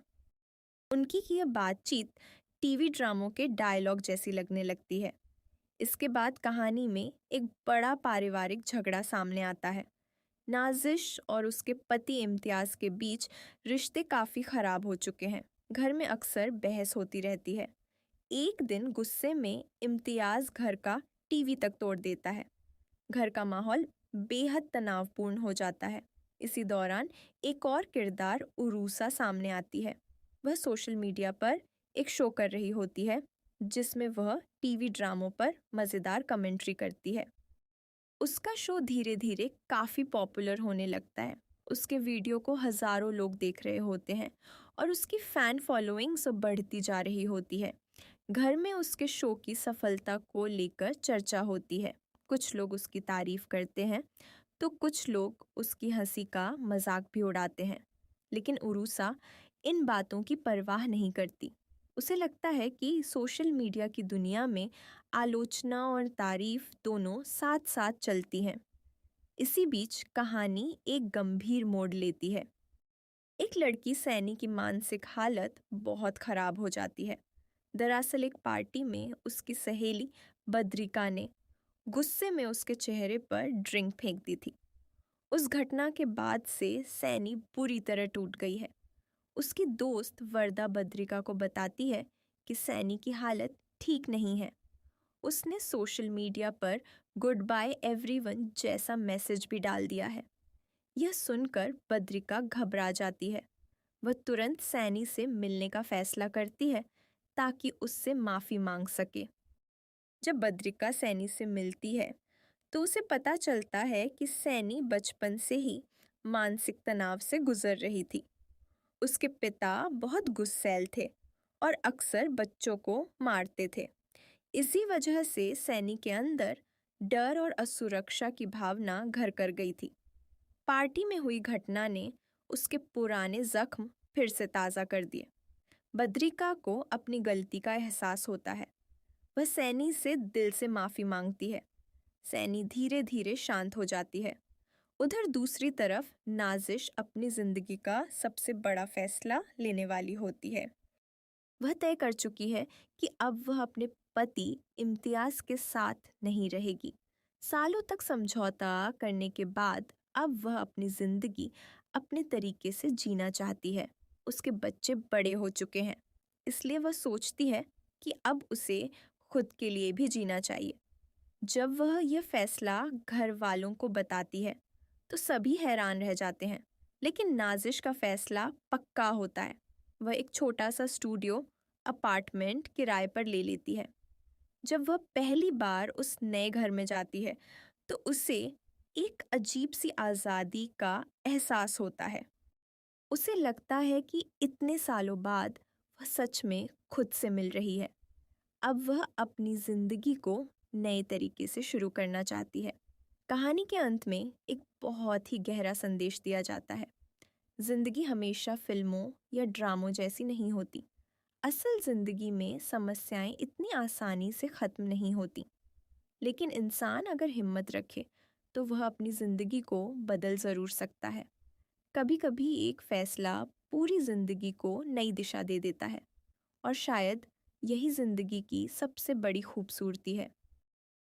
Speaker 1: उनकी यह बातचीत टीवी ड्रामों के डायलॉग जैसी लगने लगती है। इसके बाद कहानी में एक बड़ा पारिवारिक झगड़ा सामने आता है। नाजिश और उसके पति इम्तियाज के बीच रिश्ते काफ़ी ख़राब हो चुके हैं। घर में अक्सर बहस होती रहती है। एक दिन गुस्से में इम्तियाज घर का टीवी तक तोड़ देता है। घर का माहौल बेहद तनावपूर्ण हो जाता है। इसी दौरान एक और किरदार उरूसा सामने आती है। वह सोशल मीडिया पर एक शो कर रही होती है जिसमें वह टीवी ड्रामों पर मज़ेदार कमेंट्री करती है। उसका शो धीरे धीरे काफ़ी पॉपुलर होने लगता है। उसके वीडियो को हज़ारों लोग देख रहे होते हैं और उसकी फ़ैन फॉलोइंग सब बढ़ती जा रही होती है। घर में उसके शो की सफलता को लेकर चर्चा होती है। कुछ लोग उसकी तारीफ करते हैं तो कुछ लोग उसकी हंसी का मजाक भी उड़ाते हैं। लेकिन उरूसा इन बातों की परवाह नहीं करती। उसे लगता है कि सोशल मीडिया की दुनिया में आलोचना और तारीफ दोनों साथ साथ चलती हैं। इसी बीच कहानी एक गंभीर मोड़ लेती है। एक लड़की सैनी की मानसिक हालत बहुत खराब हो जाती है। दरअसल एक पार्टी में उसकी सहेली बद्रिका ने गुस्से में उसके चेहरे पर ड्रिंक फेंक दी थी। उस घटना के बाद से सैनी बुरी तरह टूट गई है। उसकी दोस्त वर्दा बद्रिका को बताती है कि सैनी की हालत ठीक नहीं है। उसने सोशल मीडिया पर गुड बाय एवरीवन जैसा मैसेज भी डाल दिया है। यह सुनकर बद्रिका घबरा जाती है। वह तुरंत सैनी से मिलने का फैसला करती है ताकि उससे माफ़ी मांग सके। जब बद्रिका सैनी से मिलती है तो उसे पता चलता है कि सैनी बचपन से ही मानसिक तनाव से गुजर रही थी। उसके पिता बहुत गुस्सैल थे और अक्सर बच्चों को मारते थे। इसी वजह से सैनी के अंदर डर और असुरक्षा की भावना घर कर गई थी। पार्टी में हुई घटना ने उसके पुराने जख्म फिर से ताज़ा कर दिए। बद्रिका को अपनी गलती का एहसास होता है। वह सैनी से दिल से माफ़ी मांगती है। सैनी धीरे धीरे शांत हो जाती है। उधर दूसरी तरफ नाजिश अपनी ज़िंदगी का सबसे बड़ा फैसला लेने वाली होती है। वह तय कर चुकी है कि अब वह अपने पति इम्तियाज़ के साथ नहीं रहेगी। सालों तक समझौता करने के बाद अब वह अपनी ज़िंदगी अपने तरीके से जीना चाहती है। उसके बच्चे बड़े हो चुके हैं, इसलिए वह सोचती है कि अब उसे खुद के लिए भी जीना चाहिए। जब वह यह फैसला घर वालों को बताती है तो सभी हैरान रह जाते हैं। लेकिन नाजिश का फैसला पक्का होता है। वह एक छोटा सा स्टूडियो अपार्टमेंट किराए पर ले लेती है। जब वह पहली बार उस नए घर में जाती है तो उसे एक अजीब सी आज़ादी का एहसास होता है। उसे लगता है कि इतने सालों बाद वह सच में खुद से मिल रही है। अब वह अपनी ज़िंदगी को नए तरीके से शुरू करना चाहती है। कहानी के अंत में एक बहुत ही गहरा संदेश दिया जाता है। ज़िंदगी हमेशा फिल्मों या ड्रामों जैसी नहीं होती। असल ज़िंदगी में समस्याएं इतनी आसानी से ख़त्म नहीं होती। लेकिन इंसान अगर हिम्मत रखे तो वह अपनी ज़िंदगी को बदल ज़रूर सकता है। कभी कभी एक फ़ैसला पूरी ज़िंदगी को नई दिशा दे देता है और शायद यही ज़िंदगी की सबसे बड़ी खूबसूरती है।